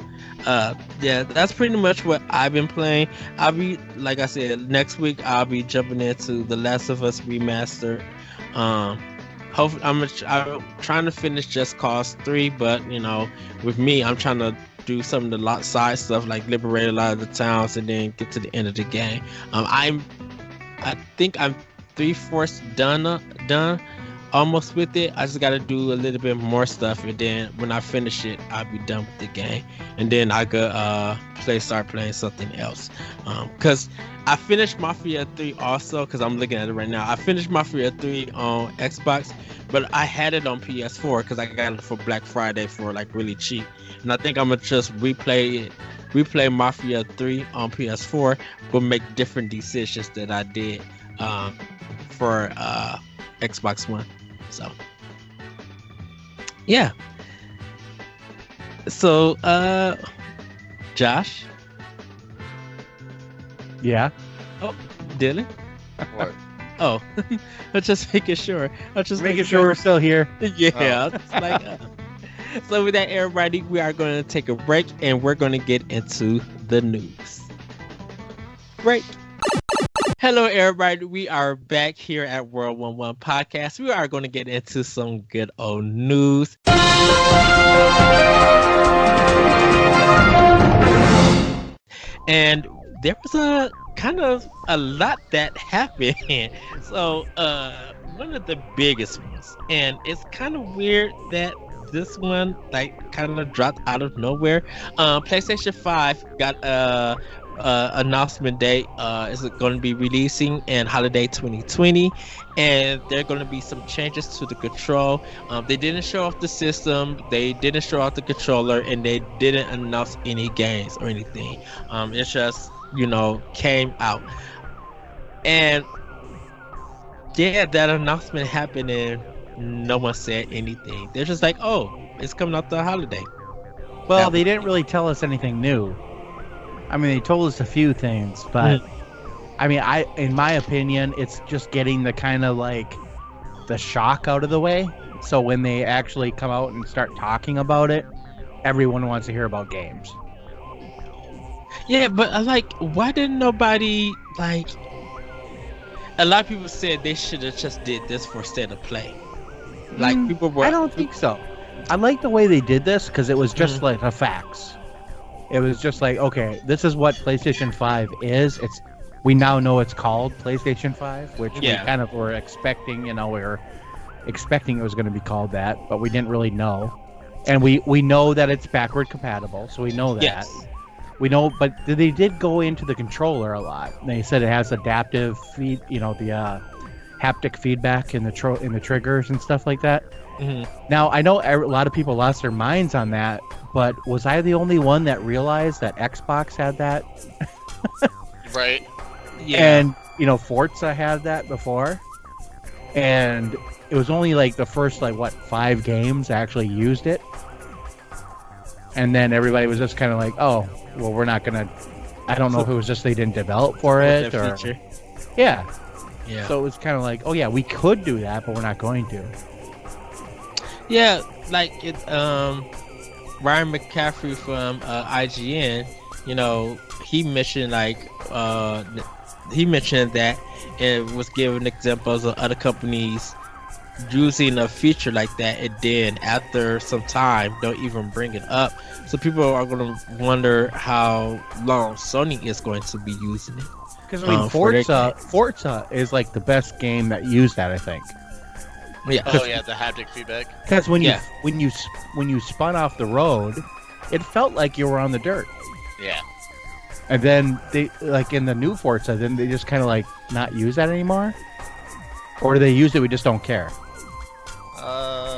Speaker 1: yeah, that's pretty much what I've been playing. I'll be, like I said, next week I'll be jumping into The Last of Us Remastered. Hopefully, I'm trying to finish Just Cause 3, but you know, with me, I'm trying to do some of the lot side stuff, like liberate a lot of the towns, and then get to the end of the game. I think I'm 3/4 done. Almost with it. I just gotta do a little bit more stuff, and then when I finish it, I'll be done with the game, and then I could start playing something else. Cause I finished Mafia 3 also, cause I'm looking at it right now. I finished Mafia 3 on Xbox, but I had it on PS4 cause I got it for Black Friday for like really cheap, and I think I'm gonna just replay Mafia 3 on PS4, but make different decisions that I did for Xbox One. So yeah. So Josh?
Speaker 3: Yeah.
Speaker 1: Oh, Dylan?
Speaker 4: What?
Speaker 1: Oh, I'm just making sure. I'm just
Speaker 3: Making sure we're still here.
Speaker 1: Yeah. It's like, so with that, everybody, we are going to take a break, and we're going to get into the news. Break. Hello, everybody. We are back here at World 11 Podcast. We are going to get into some good old news. And there was a kind of a lot that happened. So, one of the biggest ones, and it's kind of weird that this one like kind of dropped out of nowhere. PlayStation 5 got announcement date. Is it going to be releasing in holiday 2020, and there are going to be some changes to the control. They didn't show off the system, they didn't show off the controller, and they didn't announce any games or anything. It's just, you know, came out, and yeah, that announcement happened and no one said anything. They're just like, oh, it's coming out the holiday.
Speaker 3: Well, they didn't really tell us anything new. I mean, they told us a few things, but I mean, in my opinion, it's just getting the kind of like the shock out of the way. So when they actually come out and start talking about it, everyone wants to hear about games.
Speaker 1: Yeah, but like, why didn't nobody like? A lot of people said they should have just did this for State of Play. Like people were.
Speaker 3: I don't think so. I like the way they did this because it was just like the facts. It was just like, okay, this is what PlayStation 5 is. We now know it's called PlayStation 5, which we kind of were expecting. You know, expecting it was going to be called that, but we didn't really know. And we know that it's backward compatible, so we know that.
Speaker 1: Yes.
Speaker 3: We know, but they did go into the controller a lot. They said it has adaptive feed, the haptic feedback in the triggers and stuff like that.
Speaker 1: Mhm.
Speaker 3: Now I know a lot of people lost their minds on that, but was I the only one that realized that Xbox had that?
Speaker 4: Right.
Speaker 1: Yeah.
Speaker 3: And Forza had that before, and it was only like the first 5 games actually used it, and then everybody was just kind of like, oh, well, we're not gonna. I don't know if it was just they didn't develop for it or
Speaker 1: feature.
Speaker 3: yeah.
Speaker 1: Yeah.
Speaker 3: So it was kind of like, oh yeah, we could do that, but we're not going to.
Speaker 1: Yeah, like it. Ryan McCaffrey from IGN, he mentioned he mentioned that and was giving examples of other companies using a feature like that, and then after some time don't even bring it up. So people are going to wonder how long Sony is going to be using it.
Speaker 3: Because I mean, Forza is like the best game that used that, I think.
Speaker 1: Yeah.
Speaker 4: Oh yeah, the haptic feedback.
Speaker 3: Because when
Speaker 1: Yeah.
Speaker 3: you spun off the road, it felt like you were on the dirt.
Speaker 4: Yeah.
Speaker 3: And then they in the new Forza, then they just kind of not use that anymore, or do they use it? We just don't care.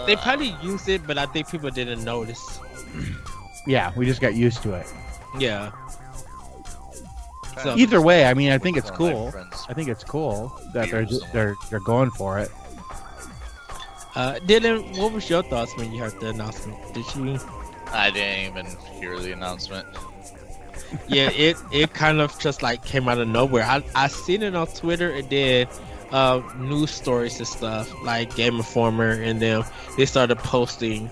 Speaker 1: They probably used it, but I think people didn't notice.
Speaker 3: Yeah, we just got used to it.
Speaker 1: Yeah. So,
Speaker 3: Either way, I mean, I think it's
Speaker 4: One of my
Speaker 3: cool.
Speaker 4: friends.
Speaker 3: I think it's cool that
Speaker 4: Beers.
Speaker 3: they're going for it.
Speaker 1: Dylan, what was your thoughts when you heard the announcement? Did you?
Speaker 4: I didn't even hear the announcement.
Speaker 1: Yeah, it kind of just came out of nowhere. I seen it on Twitter, and then news stories and stuff like Game Informer, and then they started posting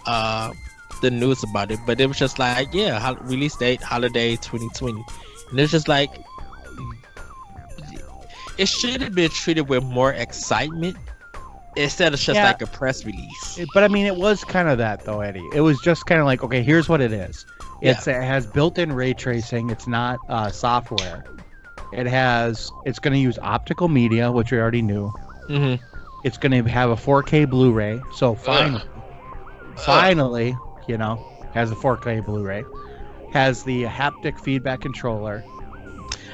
Speaker 1: the news about it. But it was just release date holiday 2020, and it's just it should have been treated with more excitement instead of just
Speaker 3: Yeah.
Speaker 1: a press release.
Speaker 3: But I mean, it was kind of that though, Eddie. It was just kind of okay, here's what it is. It has built-in ray tracing. It's not software. It's going to use optical media, which we already knew.
Speaker 1: Mm-hmm.
Speaker 3: It's going to have a 4K Blu-ray. So finally, has a 4K Blu-ray. Has the haptic feedback controller.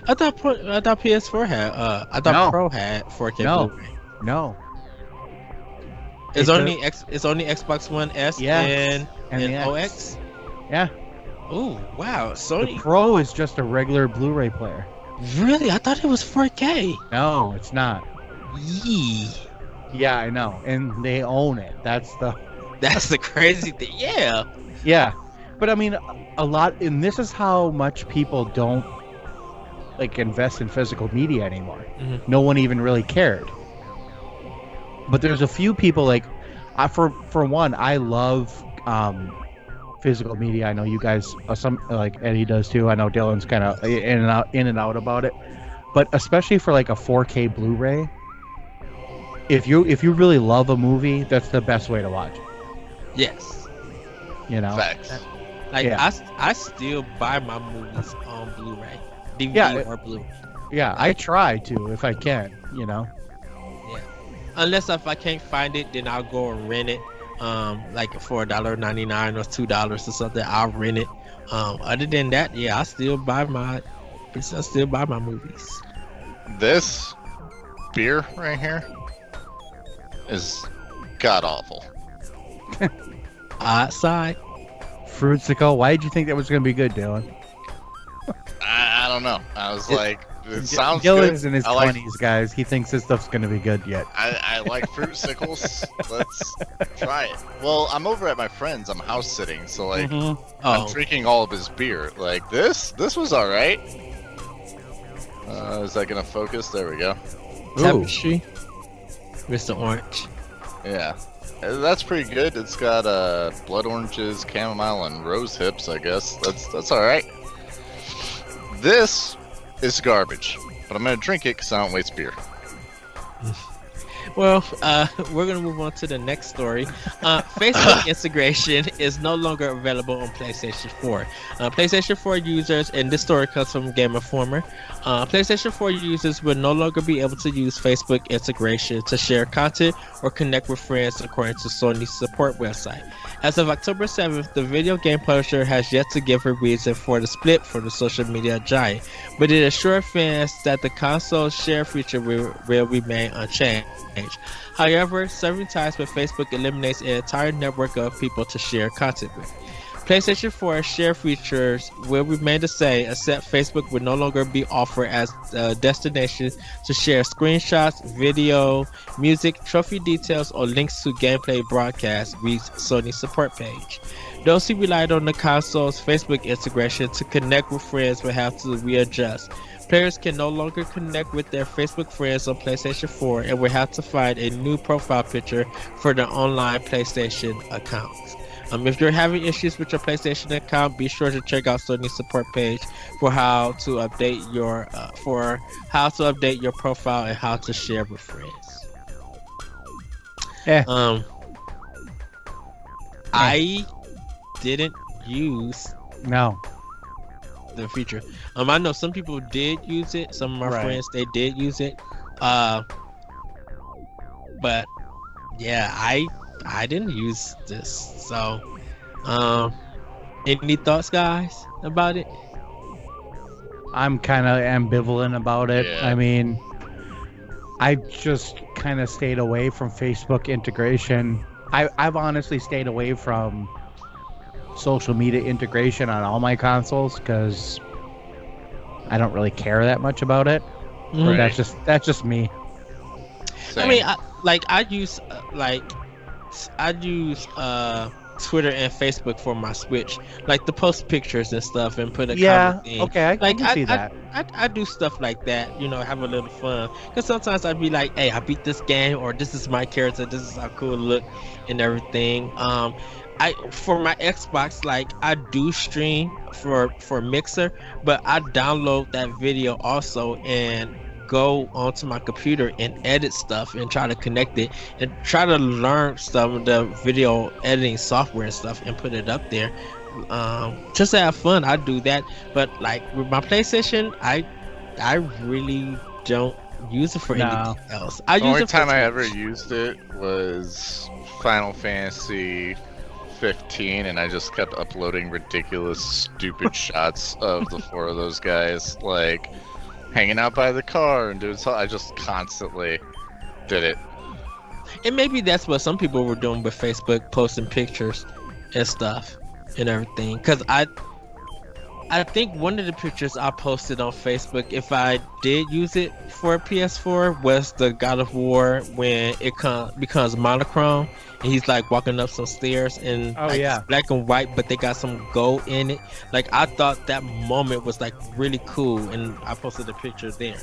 Speaker 1: I thought PS4 had. I thought
Speaker 3: No.
Speaker 1: Pro had 4K
Speaker 3: No.
Speaker 1: Blu-ray.
Speaker 3: No.
Speaker 1: It's only Xbox One S
Speaker 3: Yeah.
Speaker 1: and
Speaker 3: the X.
Speaker 1: OX.
Speaker 3: Yeah.
Speaker 1: Oh wow,
Speaker 3: The
Speaker 1: Sony
Speaker 3: Pro is just a regular Blu-ray player.
Speaker 1: really? I thought it was 4K.
Speaker 3: No, it's not.
Speaker 1: Yee.
Speaker 3: Yeah, I know. And they own it. That's
Speaker 1: That's the crazy thing. Yeah.
Speaker 3: Yeah. But I mean, a lot, and this is how much people don't invest in physical media anymore.
Speaker 1: Mhm.
Speaker 3: No one even really cared. But there's a few people for one, I love physical media. I know you guys, some Eddie does too. I know Dylan's kind of in and out about it. But especially for a 4K Blu-ray, if you really love a movie, that's the best way to watch it.
Speaker 1: Yes.
Speaker 4: Facts.
Speaker 1: I still buy my movies on Blu-ray, DVD
Speaker 3: Yeah,
Speaker 1: or Blu.
Speaker 3: Yeah, I try to if I can.
Speaker 1: Yeah. Unless if I can't find it, then I'll go and rent it. For $1.99 or $2 or something, I'll rent it. Other than that, yeah, I still buy my movies.
Speaker 4: This beer right here is god awful.
Speaker 1: Outside.
Speaker 3: Fruitsicle. Why did you think that was going to be good, Dylan?
Speaker 4: I don't know. I was it sounds
Speaker 3: Dylan's
Speaker 4: good.
Speaker 3: in his
Speaker 4: I like
Speaker 3: 20s, guys. He thinks this stuff's going to be good yet.
Speaker 4: I like fruit sickles. Let's try it. Well, I'm over at my friend's. I'm house sitting, so I'm drinking all of his beer. This was all right. Is that gonna focus? There we go.
Speaker 1: Tapestry. Mr. Orange.
Speaker 4: Yeah, that's pretty good. It's got blood oranges, chamomile, and rose hips. I guess that's all right. This is garbage, but I'm gonna drink it because I don't waste beer.
Speaker 1: Well, we're gonna move on to the next story. Facebook integration is no longer available on PlayStation 4. PlayStation 4 users, and this story comes from Game Informer. PlayStation 4 users will no longer be able to use Facebook integration to share content or connect with friends, according to Sony's support website. As of October 7th, the video game publisher has yet to give a reason for the split for the social media giant, but it assured fans that the console share feature will remain unchanged. However, serving ties with Facebook eliminates an entire network of people to share content with. PlayStation 4 share features will remain the same, except Facebook will no longer be offered as a destination to share screenshots, video, music, trophy details, or links to gameplay broadcasts, reads Sony's support page. Those who relied on the console's Facebook integration to connect with friends will have to readjust. Players can no longer connect with their Facebook friends on PlayStation 4 and will have to find a new profile picture for their online PlayStation accounts. If you're having issues with your PlayStation account, be sure to check out Sony's support page for how to update your profile and how to share with friends. I didn't use the feature. I know some people did use it. Some of my friends, they did use it. But yeah, I didn't use this. So, any thoughts, guys, about it?
Speaker 3: I'm kind of ambivalent about it.
Speaker 4: Yeah.
Speaker 3: I mean, I just kind of stayed away from Facebook integration. I've honestly stayed away from social media integration on all my consoles because I don't really care that much about it.
Speaker 1: Mhm.
Speaker 3: That's just me.
Speaker 4: Same.
Speaker 1: I mean, I use Twitter and Facebook for my Switch, like to post pictures and stuff and put a comment in.
Speaker 3: Okay, I can see that.
Speaker 1: I do stuff like that, have a little fun. Because sometimes I'd be like, hey, I beat this game, or this is my character, this is how cool it look, and everything. For my Xbox, like I do stream for Mixer, but I download that video also and go onto my computer and edit stuff and try to connect it and try to learn some of the video editing software and stuff and put it up there. Just to have fun, I do that. But like with my PlayStation, I really don't use it for anything else.
Speaker 4: The only time I ever used it was Final Fantasy 15, and I just kept uploading ridiculous, stupid shots of the four of those guys, like hanging out by the car and doing so. I just constantly did it.
Speaker 1: And maybe that's what some people were doing with Facebook, posting pictures and stuff and everything. Because I think one of the pictures I posted on Facebook, if I did use it for a PS4, was the God of War when it becomes monochrome and he's like walking up some stairs and it's black and white, but they got some gold in it. Like I thought that moment was like really cool, and I posted a picture there.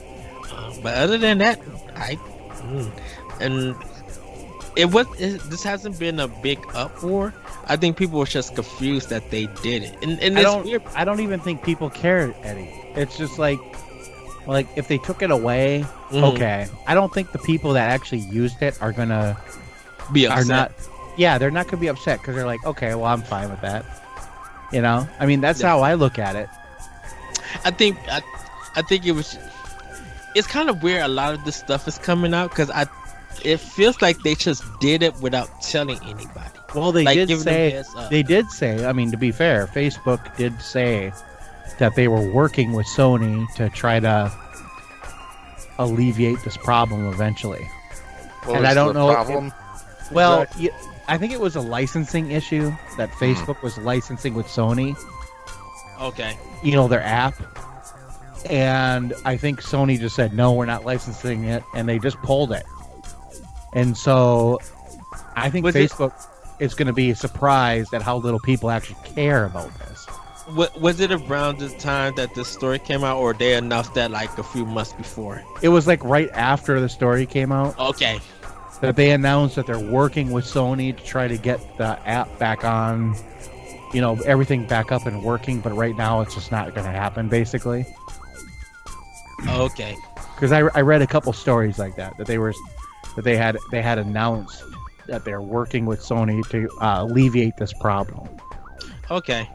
Speaker 1: But other than that, this hasn't been a big uproar. I think people were just confused that they did it, and it's weird.
Speaker 3: I don't even think people care, Eddie. It's just like if they took it away, okay. I don't think the people that actually used it are gonna
Speaker 1: be upset.
Speaker 3: They're not gonna be upset because they're like, okay, well, I'm fine with that. I mean, that's how I look at it.
Speaker 1: I think it's kind of weird. A lot of this stuff is coming out because it feels like they just did it without telling anybody.
Speaker 3: Well, they did say, I mean, to be fair, Facebook did say that they were working with Sony to try to alleviate this problem eventually.
Speaker 4: What was the problem?
Speaker 3: I think it was a licensing issue that Facebook was licensing with Sony.
Speaker 1: Okay.
Speaker 3: Their app. And I think Sony just said, no, we're not licensing it. And they just pulled it. And so I think Facebook is going to be surprised at how little people actually care about this.
Speaker 1: Was it around the time that the story came out, or they announced that like a few months before?
Speaker 3: It was like right after the story came out.
Speaker 1: Okay.
Speaker 3: That they announced that they're working with Sony to try to get the app back on, everything back up and working. But right now it's just not going to happen, basically.
Speaker 1: Okay.
Speaker 3: Because I read a couple stories like that they were that they had announced that they're working with Sony to alleviate this problem.
Speaker 1: Okay.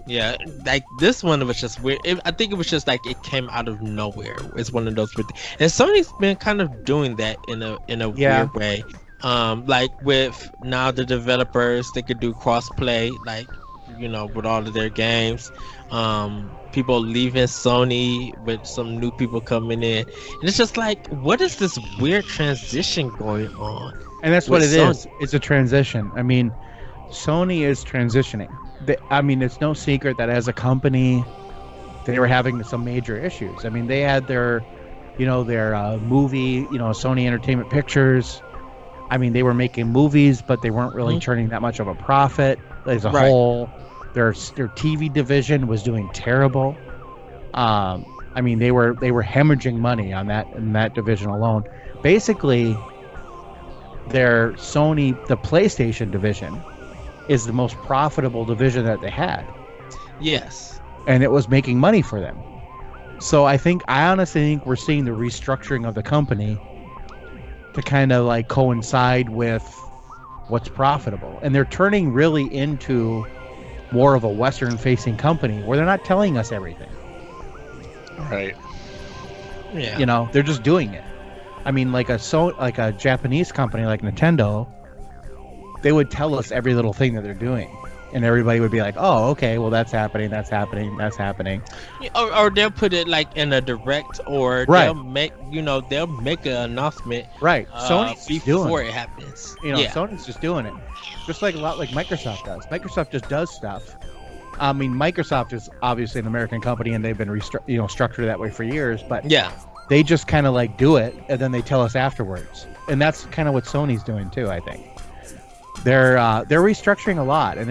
Speaker 1: Yeah, like this one was just weird. I think it was just like it came out of nowhere. It's one of those weird things. And Sony's been kind of doing that in a weird way. Like with now the developers, they could do crossplay, like with all of their games. People leaving Sony with some new people coming in, and it's just like, what is this weird transition going on?
Speaker 3: And that's what it is. It's a transition. I mean, Sony is transitioning. I mean, it's no secret that as a company, they were having some major issues. I mean, they had their movie, Sony Entertainment Pictures. I mean, they were making movies, but they weren't really turning that much of a profit as a whole. Their TV division was doing terrible. I mean, they were hemorrhaging money on that in that division alone. Basically, their the PlayStation division is the most profitable division that they had.
Speaker 1: Yes.
Speaker 3: And it was making money for them. So I honestly think we're seeing the restructuring of the company to kind of like coincide with what's profitable. And they're turning really into more of a Western-facing company where they're not telling us everything.
Speaker 4: Right.
Speaker 1: Yeah.
Speaker 3: They're just doing it. I mean, like a Japanese company like Nintendo, they would tell us every little thing that they're doing, and everybody would be like, "Oh, okay, well that's happening, that's happening, that's happening."
Speaker 1: Or they'll put it like in a direct, or they'll make an announcement.
Speaker 3: Right. Sony's
Speaker 1: before it happens.
Speaker 3: Sony's just doing it, just like a lot like Microsoft does. Microsoft just does stuff. I mean, Microsoft is obviously an American company, and they've been structured that way for years. But they just kind of like do it, and then they tell us afterwards. And that's kind of what Sony's doing too, I think. They're restructuring a lot, and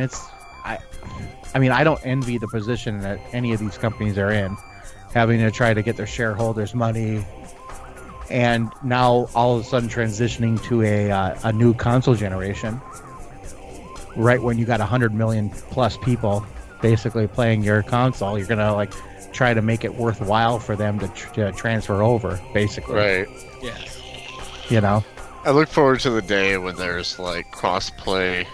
Speaker 3: I mean, I don't envy the position that any of these companies are in, having to try to get their shareholders' money, and now all of a sudden transitioning to a new console generation, right when you got 100 million plus people basically playing your console. You're gonna like try to make it worthwhile for them to transfer over, basically.
Speaker 4: Right.
Speaker 1: Yeah.
Speaker 4: I look forward to the day when there's like cross-play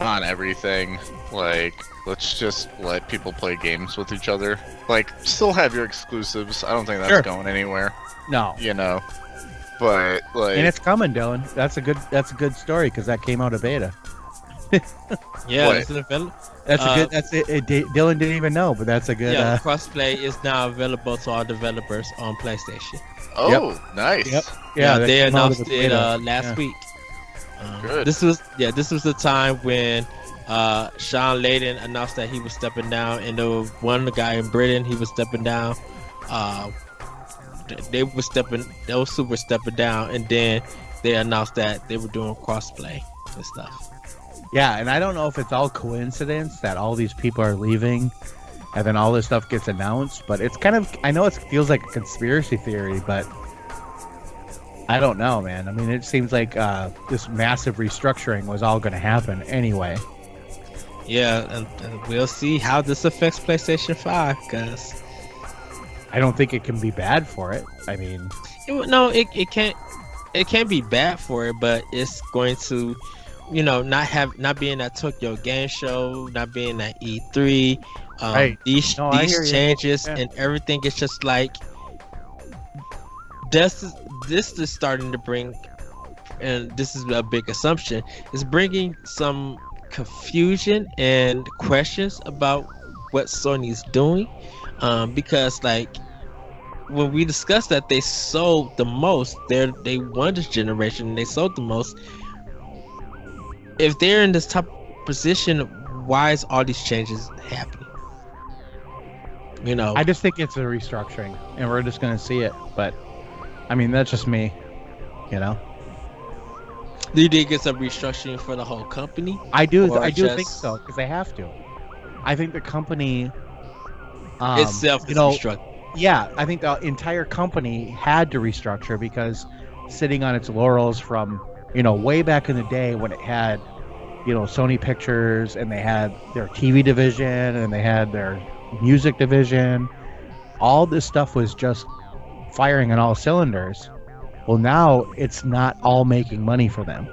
Speaker 4: on everything. Like, let's just let people play games with each other. Like, still have your exclusives. I don't think that's going anywhere.
Speaker 3: No.
Speaker 4: But like,
Speaker 3: and it's coming, Dylan. That's a good story because that came out of beta.
Speaker 1: Yeah,
Speaker 4: What?
Speaker 1: it's available.
Speaker 3: That's a good. That's it. Dylan didn't even know, but that's a good.
Speaker 1: Yeah, crossplay is now available to all developers on PlayStation.
Speaker 4: oh, nice.
Speaker 3: Yep.
Speaker 1: Yeah,
Speaker 3: that
Speaker 1: they
Speaker 3: came out of
Speaker 1: announced
Speaker 3: the
Speaker 1: it
Speaker 3: beta.
Speaker 1: last week.
Speaker 4: Good.
Speaker 1: This was the time when Sean Layden announced that he was stepping down, and there was one guy in Britain, he was stepping down. They were super stepping down, and then they announced that they were doing crossplay and stuff.
Speaker 3: Yeah, and I don't know if it's all coincidence that all these people are leaving, and then all this stuff gets announced. But it's kind of, I know it feels like a conspiracy theory, but I don't know, man. I mean, it seems like this massive restructuring was all going to happen anyway.
Speaker 1: Yeah, and we'll see how this affects PlayStation 5, because
Speaker 3: I don't think it can be bad for it. I mean,
Speaker 1: it can't be bad for it, but it's going to, not being at Tokyo Game Show, not being at E3,
Speaker 3: Right.
Speaker 1: these changes and everything. It's just like this is starting to bring, and this is a big assumption, is bringing some confusion and questions about what Sony's doing, because like when we discussed that they sold the most, they won this generation, they sold the most. If they're in this top position, why is all these changes happening?
Speaker 3: I just think it's a restructuring, and we're just going to see it. But I mean, that's just me.
Speaker 1: Do you think it's a restructuring for the whole company?
Speaker 3: I do
Speaker 1: Or
Speaker 3: think so, because they have to. I think the company
Speaker 1: itself is restructuring.
Speaker 3: Yeah, I think the entire company had to restructure because sitting on its laurels from way back in the day when it had Sony Pictures, and they had their TV division, and they had their music division. All this stuff was just firing on all cylinders, Well, now it's not all making money for them.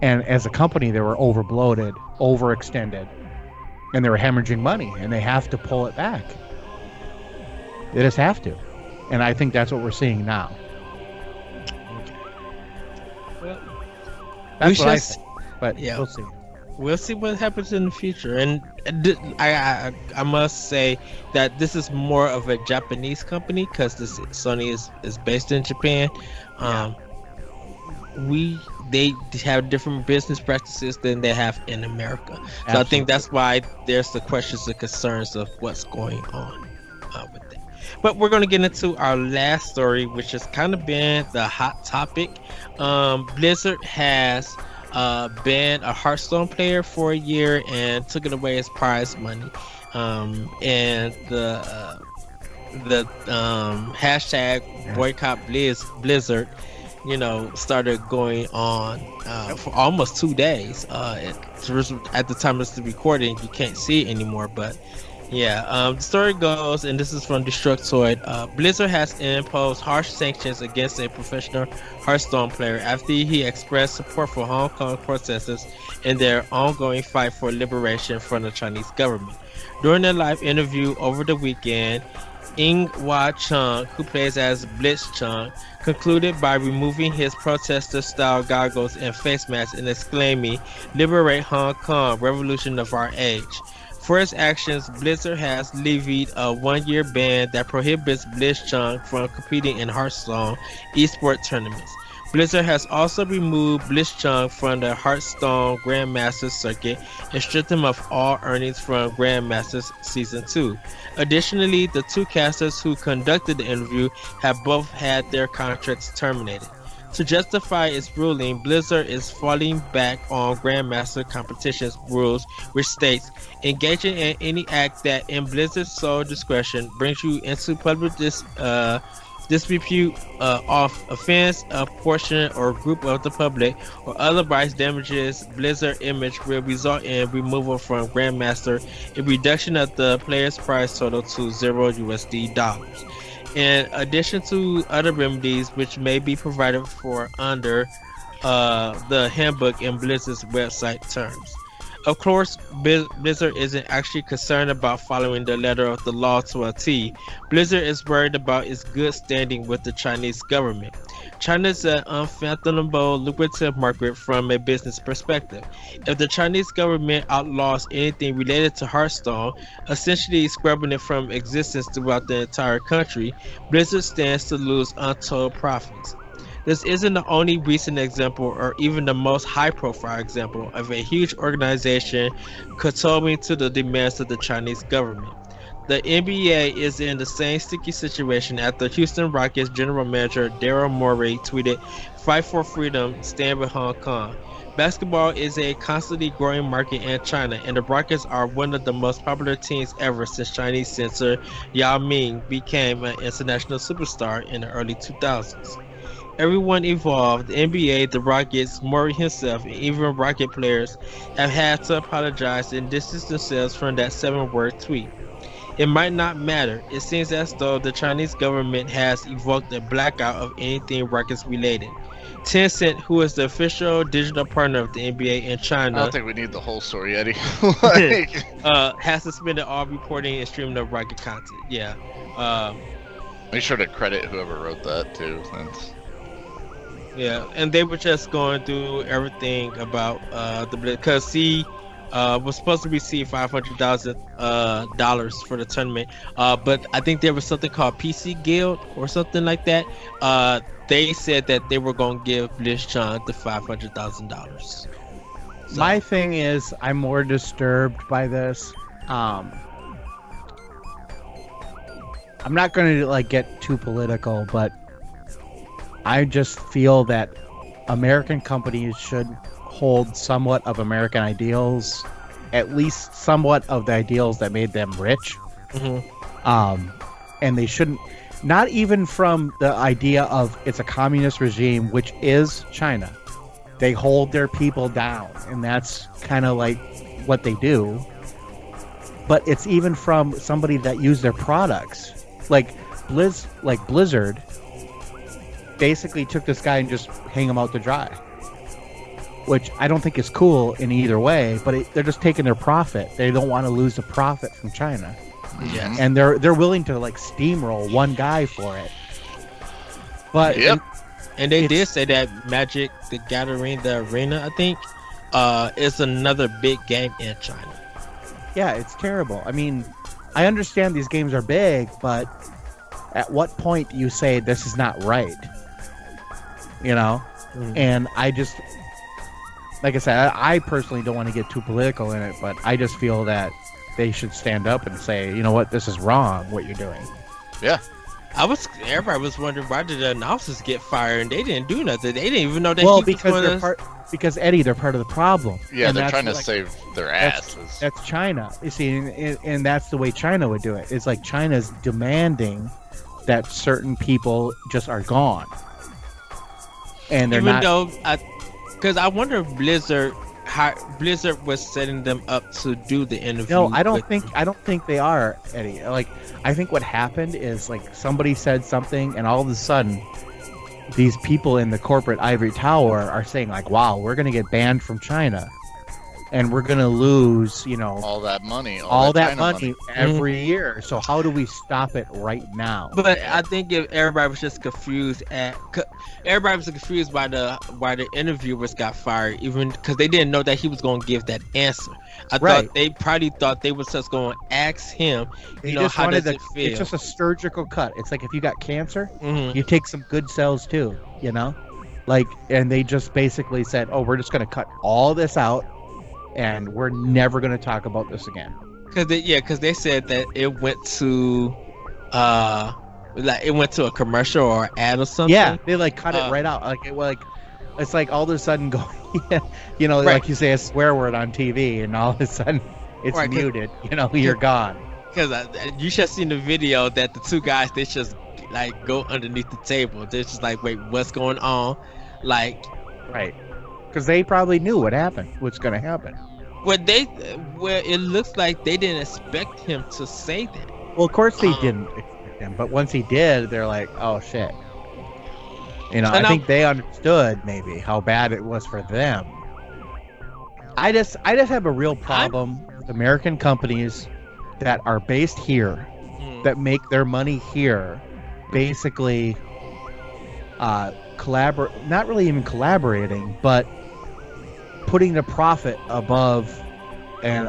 Speaker 3: And as a company, they were overbloated, overextended, and they were hemorrhaging money, and they have to pull it back. They just have to. And I think that's what we're seeing now.
Speaker 1: Well,
Speaker 3: That's
Speaker 1: we
Speaker 3: what I
Speaker 1: shall
Speaker 3: think. But
Speaker 1: yeah.
Speaker 3: we'll see.
Speaker 1: We'll see what happens in the future. And I must say that this is more of a Japanese company because this Sony is based in Japan. They have different business practices than they have in America. So
Speaker 3: Absolutely.
Speaker 1: I think that's why there's the questions and concerns of what's going on with that. But we're going to get into our last story, which has kind of been the hot topic. Blizzard has banned a Hearthstone player for a year and took it away as prize money. And the hashtag boycott Blizzard, started going on for almost 2 days. At the time of the recording, you can't see it anymore, but the story goes, and this is from Destructoid. Blizzard has imposed harsh sanctions against a professional Hearthstone player after he expressed support for Hong Kong protesters in their ongoing fight for liberation from the Chinese government. During a live interview over the weekend, Ing-Hwa Chung, who plays as Blitzchung, concluded by removing his protester-style goggles and face mask and exclaiming, "Liberate Hong Kong, revolution of our age." For his actions, Blizzard has levied a 1-year ban that prohibits Blitzchung from competing in Hearthstone esports tournaments. Blizzard has also removed Blitzchung from the Hearthstone Grandmasters circuit and stripped him of all earnings from Grandmasters Season 2. Additionally, the two casters who conducted the interview have both had their contracts terminated. To justify its ruling, Blizzard is falling back on Grandmaster competitions rules, which states, engaging in any act that in Blizzard's sole discretion brings you into public disrepute, off offense, a portion or group of the public, or otherwise damages Blizzard image will result in removal from Grandmaster, a reduction of the player's prize total to $0. In addition to other remedies which may be provided for under the handbook in Blizzard's website terms. Of course, Blizzard isn't actually concerned about following the letter of the law to a T. Blizzard is worried about its good standing with the Chinese government. China is an unfathomable, lucrative market from a business perspective. If the Chinese government outlaws anything related to Hearthstone, essentially scrubbing it from existence throughout the entire country, Blizzard stands to lose untold profits. This isn't the only recent example or even the most high-profile example of a huge organization kowtowing to the demands of the Chinese government. The NBA is in the same sticky situation after Houston Rockets general manager Daryl Morey tweeted, "Fight for freedom, stand with Hong Kong." Basketball is a constantly growing market in China, and the Rockets are one of the most popular teams ever since Chinese censor Yao Ming became an international superstar in the early 2000s. Everyone involved, the NBA, the Rockets, Morey himself, and even Rocket players have had to apologize and distance themselves from that 7-word tweet. It might not matter. It seems as though the Chinese government has evoked a blackout of anything Rockets related. Tencent, who is the official digital partner of the NBA in China,
Speaker 4: I don't think we need the whole story, Eddie.
Speaker 1: has suspended all reporting and streaming of Rocket content. Yeah.
Speaker 4: Make sure to credit whoever wrote that too.
Speaker 1: Yeah, and they were just going through everything about because he was supposed to receive $500,000 for the tournament, but I think there was something called PC Guild or something like that. They said that they were going to give Blitzchung the $500,000.
Speaker 3: My thing is, I'm more disturbed by this. I'm not going to get too political, but I just feel that American companies should hold somewhat of American ideals, at least somewhat of the ideals that made them rich.
Speaker 1: Mm-hmm.
Speaker 3: And they shouldn't, not even from the idea of it's a communist regime, which is China. They hold their people down, and that's kind of like what they do. But it's even from somebody that use their products, like Blizzard basically took this guy and just hang him out to dry, which I don't think is cool in either way. But they're just taking their profit. They don't want to lose the profit from China,
Speaker 1: Yes.
Speaker 3: and they're willing to like steamroll one guy for it. But
Speaker 4: Yep.
Speaker 1: And they did
Speaker 3: It's-
Speaker 1: say that Magic the Gathering, the arena, I think, is another big game in China.
Speaker 3: yeah, it's terrible. I mean, I understand these games are big, but at what point do you say this is not right? You know?
Speaker 1: Mm.
Speaker 3: And I just, like I said, I personally don't want to get too political in it, but I just feel that they should stand up and say, you know what, this is wrong, what you're doing.
Speaker 1: Everybody was wondering why did the announcers get fired and they didn't do nothing. They didn't even know that
Speaker 3: Well,
Speaker 1: he was gonna...
Speaker 3: because Eddie, they're part of the problem.
Speaker 4: Yeah,
Speaker 3: And
Speaker 4: they're
Speaker 3: that's
Speaker 4: trying to
Speaker 3: like-
Speaker 4: save their
Speaker 3: that's-
Speaker 4: asses.
Speaker 3: That's China. You see, and that's the way China would do it. It's like China's demanding that certain people just are gone. And they're
Speaker 1: even
Speaker 3: not.
Speaker 1: though because I wonder if Blizzard was setting them up to do the interview.
Speaker 3: No, I
Speaker 1: with-
Speaker 3: don't think they are, Eddie. Like, I think what happened is like somebody said something, and all of a sudden, these people in the corporate ivory tower are saying like, "Wow, we're gonna get banned from China, and we're gonna lose, you know,
Speaker 4: all that money.
Speaker 3: all that
Speaker 4: China
Speaker 3: money every year. So how do we stop it right now?"
Speaker 1: But I think if everybody was just confused everybody was confused why the interviewers got fired, even because they didn't know that he was going to give that answer. I
Speaker 3: Right.
Speaker 1: thought they probably thought they was just going to ask him,
Speaker 3: They
Speaker 1: you know,
Speaker 3: just
Speaker 1: how
Speaker 3: wanted
Speaker 1: does it feel?
Speaker 3: It's just a surgical cut. It's like if you got cancer,
Speaker 1: Mhm.
Speaker 3: you take some good cells too, you know? Like, and they just basically said, "Oh, we're just going to cut all this out and we're never going to talk about this again."
Speaker 1: Because they said that it went to a commercial or ad or something.
Speaker 3: Yeah, they like cut it
Speaker 1: Uh,
Speaker 3: right out. It's like all of a sudden going, you know,
Speaker 1: Right.
Speaker 3: like you say a swear word on TV, and all of a sudden it's
Speaker 1: Right, 'cause-
Speaker 3: muted. You know, you're gone.
Speaker 1: Because you just seen the video that the two guys, they just like go underneath the table. They're just like, wait, what's going on? Like,
Speaker 3: Right. Because they probably knew what's going to happen.
Speaker 1: it looks like they didn't expect him to say that.
Speaker 3: Well, of course they
Speaker 1: Um,
Speaker 3: didn't expect him, but once he did, they're like, "Oh shit." You know,
Speaker 1: And
Speaker 3: I think they understood maybe how bad it was for them. I just have a real problem with American companies that are based here,
Speaker 1: Mm.
Speaker 3: that make their money here, basically not really even collaborating, but putting the profit above and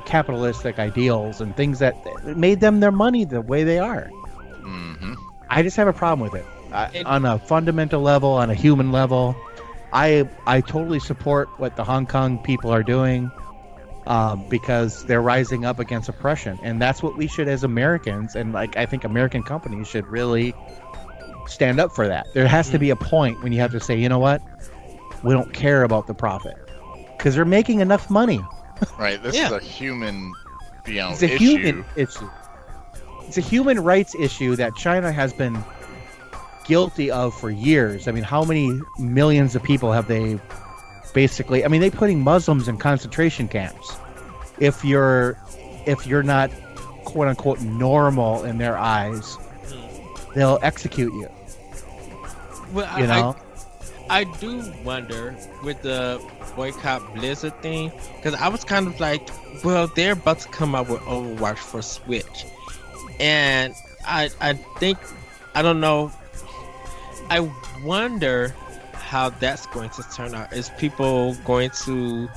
Speaker 3: capitalistic ideals and things that made them their money the way they are.
Speaker 4: Mm-hmm.
Speaker 3: I just have a problem with it.
Speaker 1: And-
Speaker 3: On a fundamental level, on a human level, I totally support what the Hong Kong people are doing, because they're rising up against oppression, and that's what we should, as Americans, and like I think American companies should really stand up for that. There has to be a point when you have to say, you know what, we don't care about the profit, because they're making enough money.
Speaker 4: Right. This
Speaker 1: Yeah.
Speaker 4: is a human,
Speaker 3: It's a
Speaker 4: issue.
Speaker 3: human issue. It's a human rights issue that China has been guilty of for years. I mean, how many millions of people have they basically? I mean, they're putting Muslims in concentration camps. If you're not quote unquote normal in their eyes, they'll execute you.
Speaker 1: Well,
Speaker 3: You know?
Speaker 1: I do wonder with the boycott Blizzard thing, because I was kind of like, well, they're about to come out with Overwatch for Switch, and I think, I don't know, I wonder how that's going to turn out. Is people going to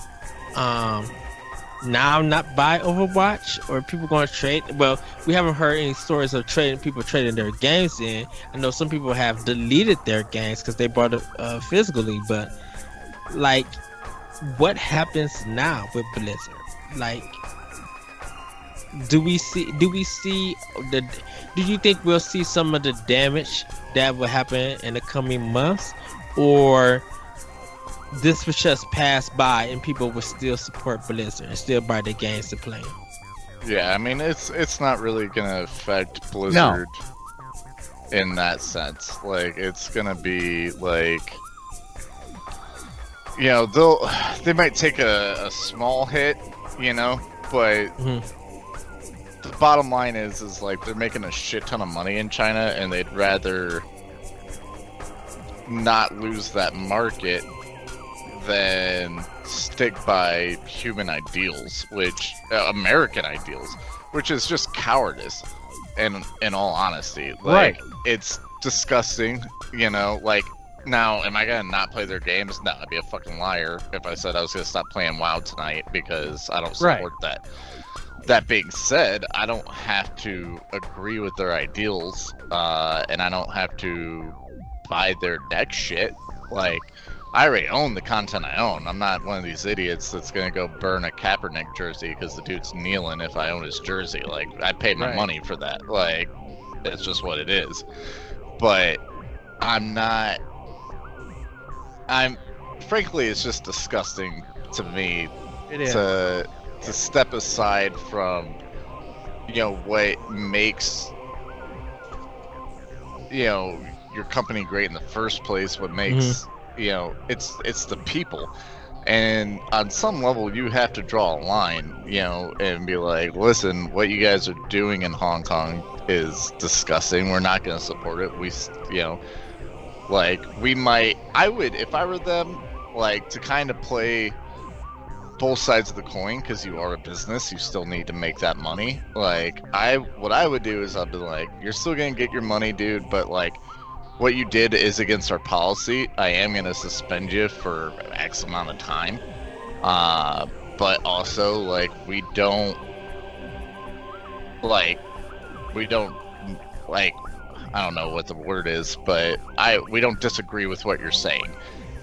Speaker 1: now not buy Overwatch, or are people going to trade? Well, we haven't heard any stories of people trading their games in. I know some people have deleted their games because they bought it physically, but like, what happens now with Blizzard? Like, do you think we'll see some of the damage that will happen in the coming months, or this was just pass by and people will still support Blizzard and still buy the games to play?
Speaker 4: Yeah, I mean, it's not really gonna affect Blizzard in that sense. Like, it's gonna be like, you know, they might take a small hit, you know, but
Speaker 1: Mhm.
Speaker 4: the bottom line is like they're making a shit ton of money in China, and they'd rather not lose that market than stick by human ideals, which American ideals, which is just cowardice. In all honesty, like,
Speaker 3: Right.
Speaker 4: it's disgusting. Like, now, am I gonna not play their games? No, I'd be a fucking liar if I said I was gonna stop playing WoW tonight because I don't support that. That being said, I don't have to agree with their ideals, and I don't have to buy their deck shit. Like, I already own the content I own. I'm not one of these idiots that's gonna go burn a Kaepernick jersey because the dude's kneeling if I own his jersey. Like, I paid my
Speaker 3: Right.
Speaker 4: money for that. Like, it's just what it is. But frankly, it's just disgusting to me
Speaker 3: It is.
Speaker 4: to step aside from what makes your company great in the first place, what makes it's the people. And on some level you have to draw a line, and be like, listen, what you guys are doing in Hong Kong is disgusting. We're not going to support it. I would, if I were them, like, to kind of play both sides of the coin, because you are a business, you still need to make that money. Like, what I would do is I'd be like, you're still gonna get your money, dude, but like, what you did is against our policy. I am gonna suspend you for X amount of time. But also, like, we don't I don't know what the word is, but we don't disagree with what you're saying.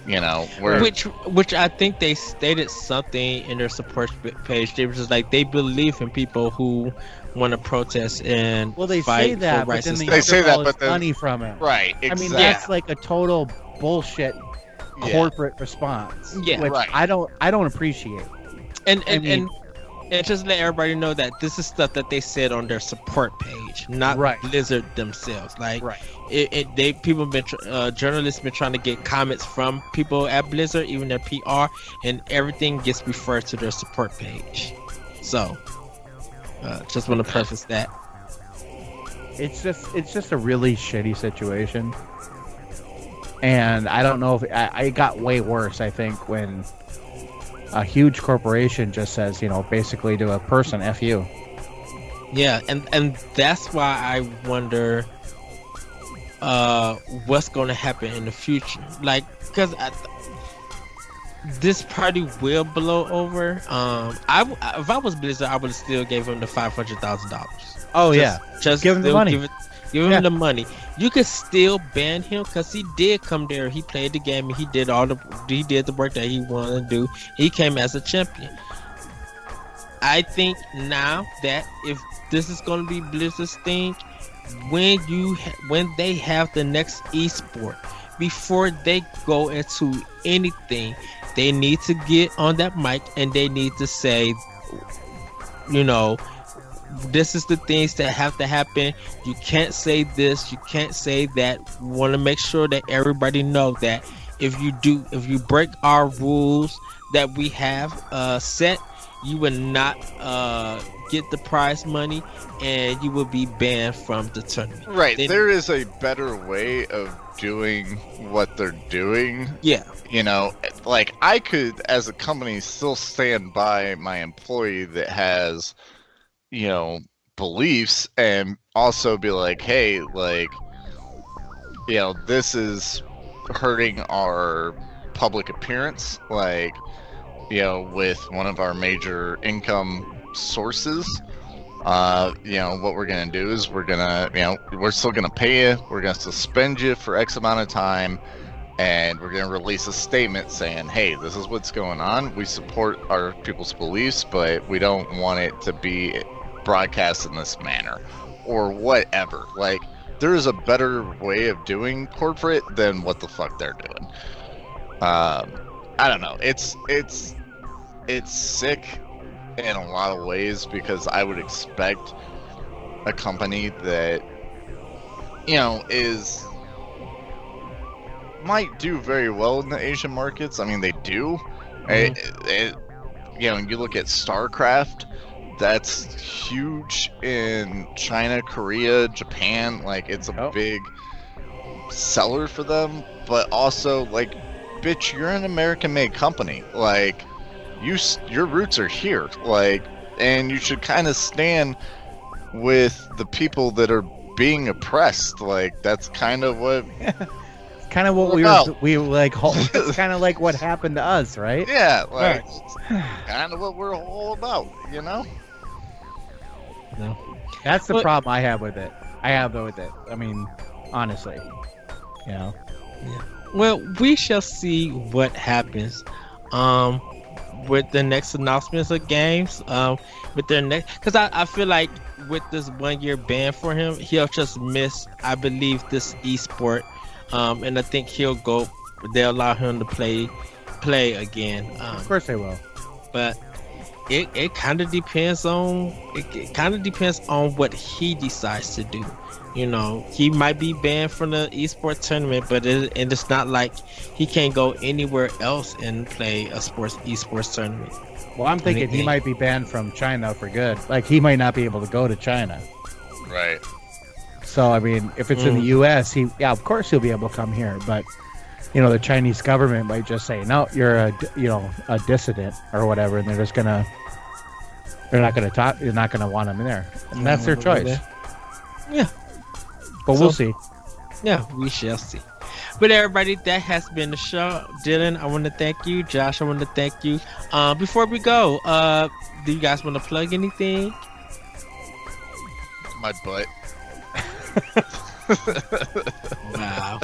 Speaker 1: Which I think they stated something in their support page. They were just like, they believe in people who want to protest and
Speaker 3: They
Speaker 1: fight
Speaker 3: say that,
Speaker 1: for
Speaker 3: but
Speaker 1: rights
Speaker 3: then
Speaker 1: and
Speaker 3: they
Speaker 1: stuff.
Speaker 4: say
Speaker 3: get
Speaker 4: that,
Speaker 3: all
Speaker 4: but
Speaker 3: this
Speaker 4: then-
Speaker 3: money from it.
Speaker 4: Right.
Speaker 3: I
Speaker 4: Exactly.
Speaker 3: mean, that's like a total bullshit
Speaker 4: Yeah.
Speaker 3: corporate response.
Speaker 1: Yeah.
Speaker 3: which
Speaker 4: Right.
Speaker 3: I don't appreciate.
Speaker 1: And
Speaker 3: I mean-
Speaker 1: and just let everybody know that this is stuff that they said on their support page, not
Speaker 3: Right.
Speaker 1: Blizzard themselves. Like,
Speaker 3: Right.
Speaker 1: journalists been trying to get comments from people at Blizzard, even their PR, and everything gets referred to their support page. So, just want to preface that.
Speaker 3: It's just a really shitty situation, and I don't know if it got way worse. I think when a huge corporation just says, basically to a person, "F you."
Speaker 1: Yeah, and that's why I wonder what's going to happen in the future. Like, because this party will blow over. If I was Blizzard, I would have still gave him the $500,000.
Speaker 3: Oh yeah,
Speaker 1: Just
Speaker 3: Give him the
Speaker 1: still
Speaker 3: money.
Speaker 1: Give him
Speaker 3: Yeah.
Speaker 1: the money. You could still ban him because he did come there. He played the game and he did the work that he wanted to do. He came as a champion. I think now that if this is going to be Blizzard's thing, when they have the next esport, before they go into anything, they need to get on that mic and they need to say, this is the things that have to happen. You can't say this, you can't say that. We want to make sure that everybody know that if you break our rules that we have set, you will not get the prize money and you will be banned from the tournament.
Speaker 4: Right.
Speaker 1: They-
Speaker 4: There is a better way of doing what they're doing.
Speaker 1: Yeah.
Speaker 4: Like, I could, as a company, still stand by my employee that has, beliefs, and also be like, hey, like, this is hurting our public appearance, like, with one of our major income sources. What we're gonna do is we're still gonna pay you, we're gonna suspend you for X amount of time, and we're gonna release a statement saying, hey, this is what's going on. We support our people's beliefs, but we don't want it to be broadcast in this manner, or whatever. Like, there is a better way of doing corporate than what the fuck they're doing. I don't know. It's sick in a lot of ways, because I would expect a company that might do very well in the Asian markets. I mean, they do. You look at StarCraft, that's huge in China, Korea, Japan. Like, it's a seller for them, but also like, bitch, you're an American-made company. Like, your roots are here. Like, and you should kind of stand with the people that are being oppressed. Like, that's kind of what.
Speaker 3: It's kind of what we were like. It's kind of like what happened to us, right?
Speaker 4: Yeah, like it's kind of what we're all about, you know.
Speaker 1: No.
Speaker 3: That's the problem I have with it. I mean, honestly, you know.
Speaker 1: Yeah. Well, we shall see what happens. With the next announcements of games, with their next, because I feel like with this 1 year ban for him, he'll just miss, I believe, this esport, and I think they'll allow him to play again.
Speaker 3: Of course they will.
Speaker 1: But it kind of depends on what he decides to do. You know, he might be banned from the esports tournament, but it's not like he can't go anywhere else and play a esports tournament.
Speaker 3: Well, I'm thinking he might be banned from China for good. Like, he might not be able to go to China.
Speaker 4: Right.
Speaker 3: So, I mean, if it's in the U.S., of course he'll be able to come here. But, you know, the Chinese government might just say, no, you're a dissident or whatever, and they're not going to want him in there. And that's their choice.
Speaker 1: Yeah.
Speaker 3: But we'll see.
Speaker 1: Yeah, we shall see. But everybody, that has been the show. Dylan, I want to thank you. Josh, I want to thank you. Before we go, do you guys want to plug anything?
Speaker 4: My butt.
Speaker 1: Wow.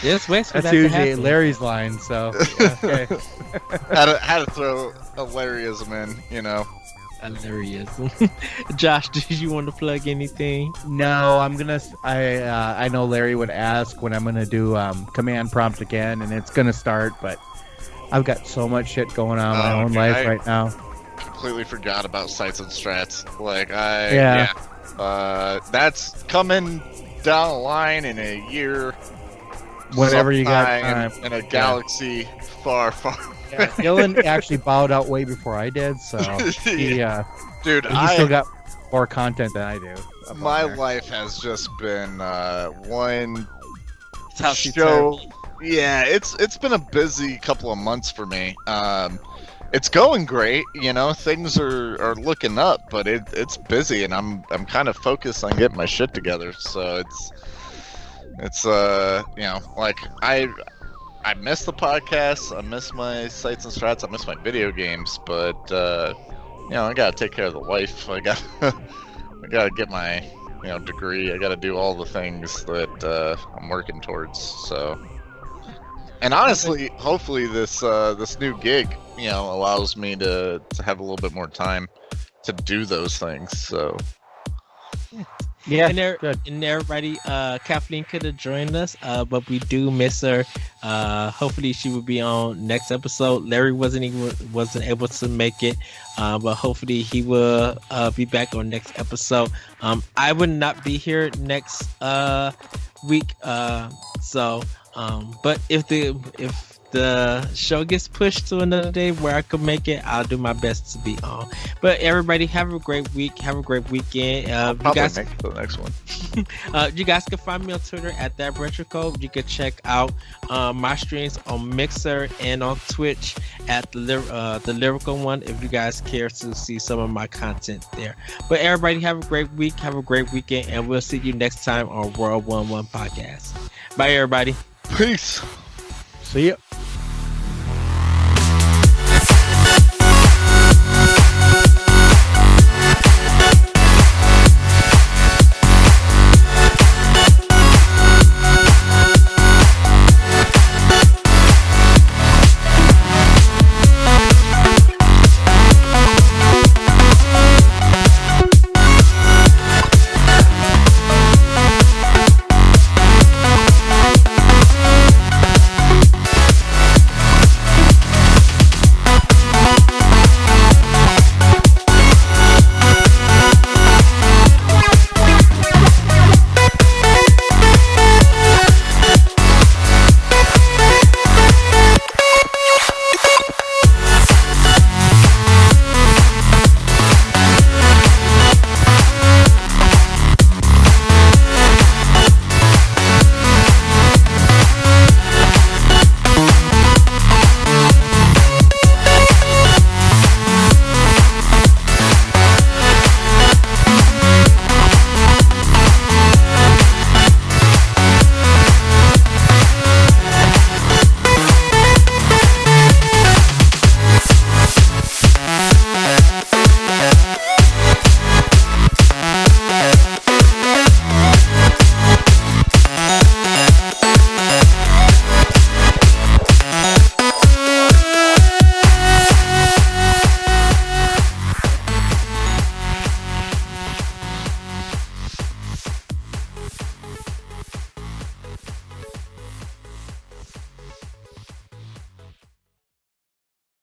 Speaker 1: Yes, Wes.
Speaker 3: That's usually Larry's line. So yeah, okay.
Speaker 4: had to throw a Larryism in, you know.
Speaker 1: Hilarious. Josh, did you want to plug anything?
Speaker 3: No, I know Larry would ask when I'm gonna do command prompt again, and it's gonna start, but I've got so much shit going on in my own life right now.
Speaker 4: Completely forgot about sites and strats. Like that's coming down the line in a year.
Speaker 3: Whenever you got time.
Speaker 4: In a galaxy far.
Speaker 3: Yeah, Dylan actually bowed out way before I did, so he still got more content than I do.
Speaker 4: My life has just been one
Speaker 1: Topsy
Speaker 4: show.
Speaker 1: turvy.
Speaker 4: Yeah, it's been a busy couple of months for me. It's going great, you know. Things are looking up, but it's busy, and I'm kind of focused on getting my shit together. So it's you know, like I miss the podcast, I miss my sites and strats, I miss my video games, but you know, I gotta take care of the wife. I gotta get my degree. I gotta do all the things that I'm working towards. So, and honestly, hopefully this new gig allows me to have a little bit more time to do those things. So.
Speaker 3: Yeah,
Speaker 1: and everybody, Kathleen could have joined us, but we do miss her. Hopefully she will be on next episode. Larry wasn't able to make it, but hopefully he will be back on next episode. I would not be here next week, but if the show gets pushed to another day where I could make it, I'll do my best to be on. But everybody, have a great week. Have a great weekend. You guys
Speaker 4: make the next one.
Speaker 1: You guys can find me on Twitter at ThatRetroCode. You can check out my streams on Mixer and on Twitch at the Lyrical One if you guys care to see some of my content there. But everybody, have a great week. Have a great weekend, and we'll see you next time on World 1-1 Podcast. Bye, everybody.
Speaker 4: Peace.
Speaker 3: See ya.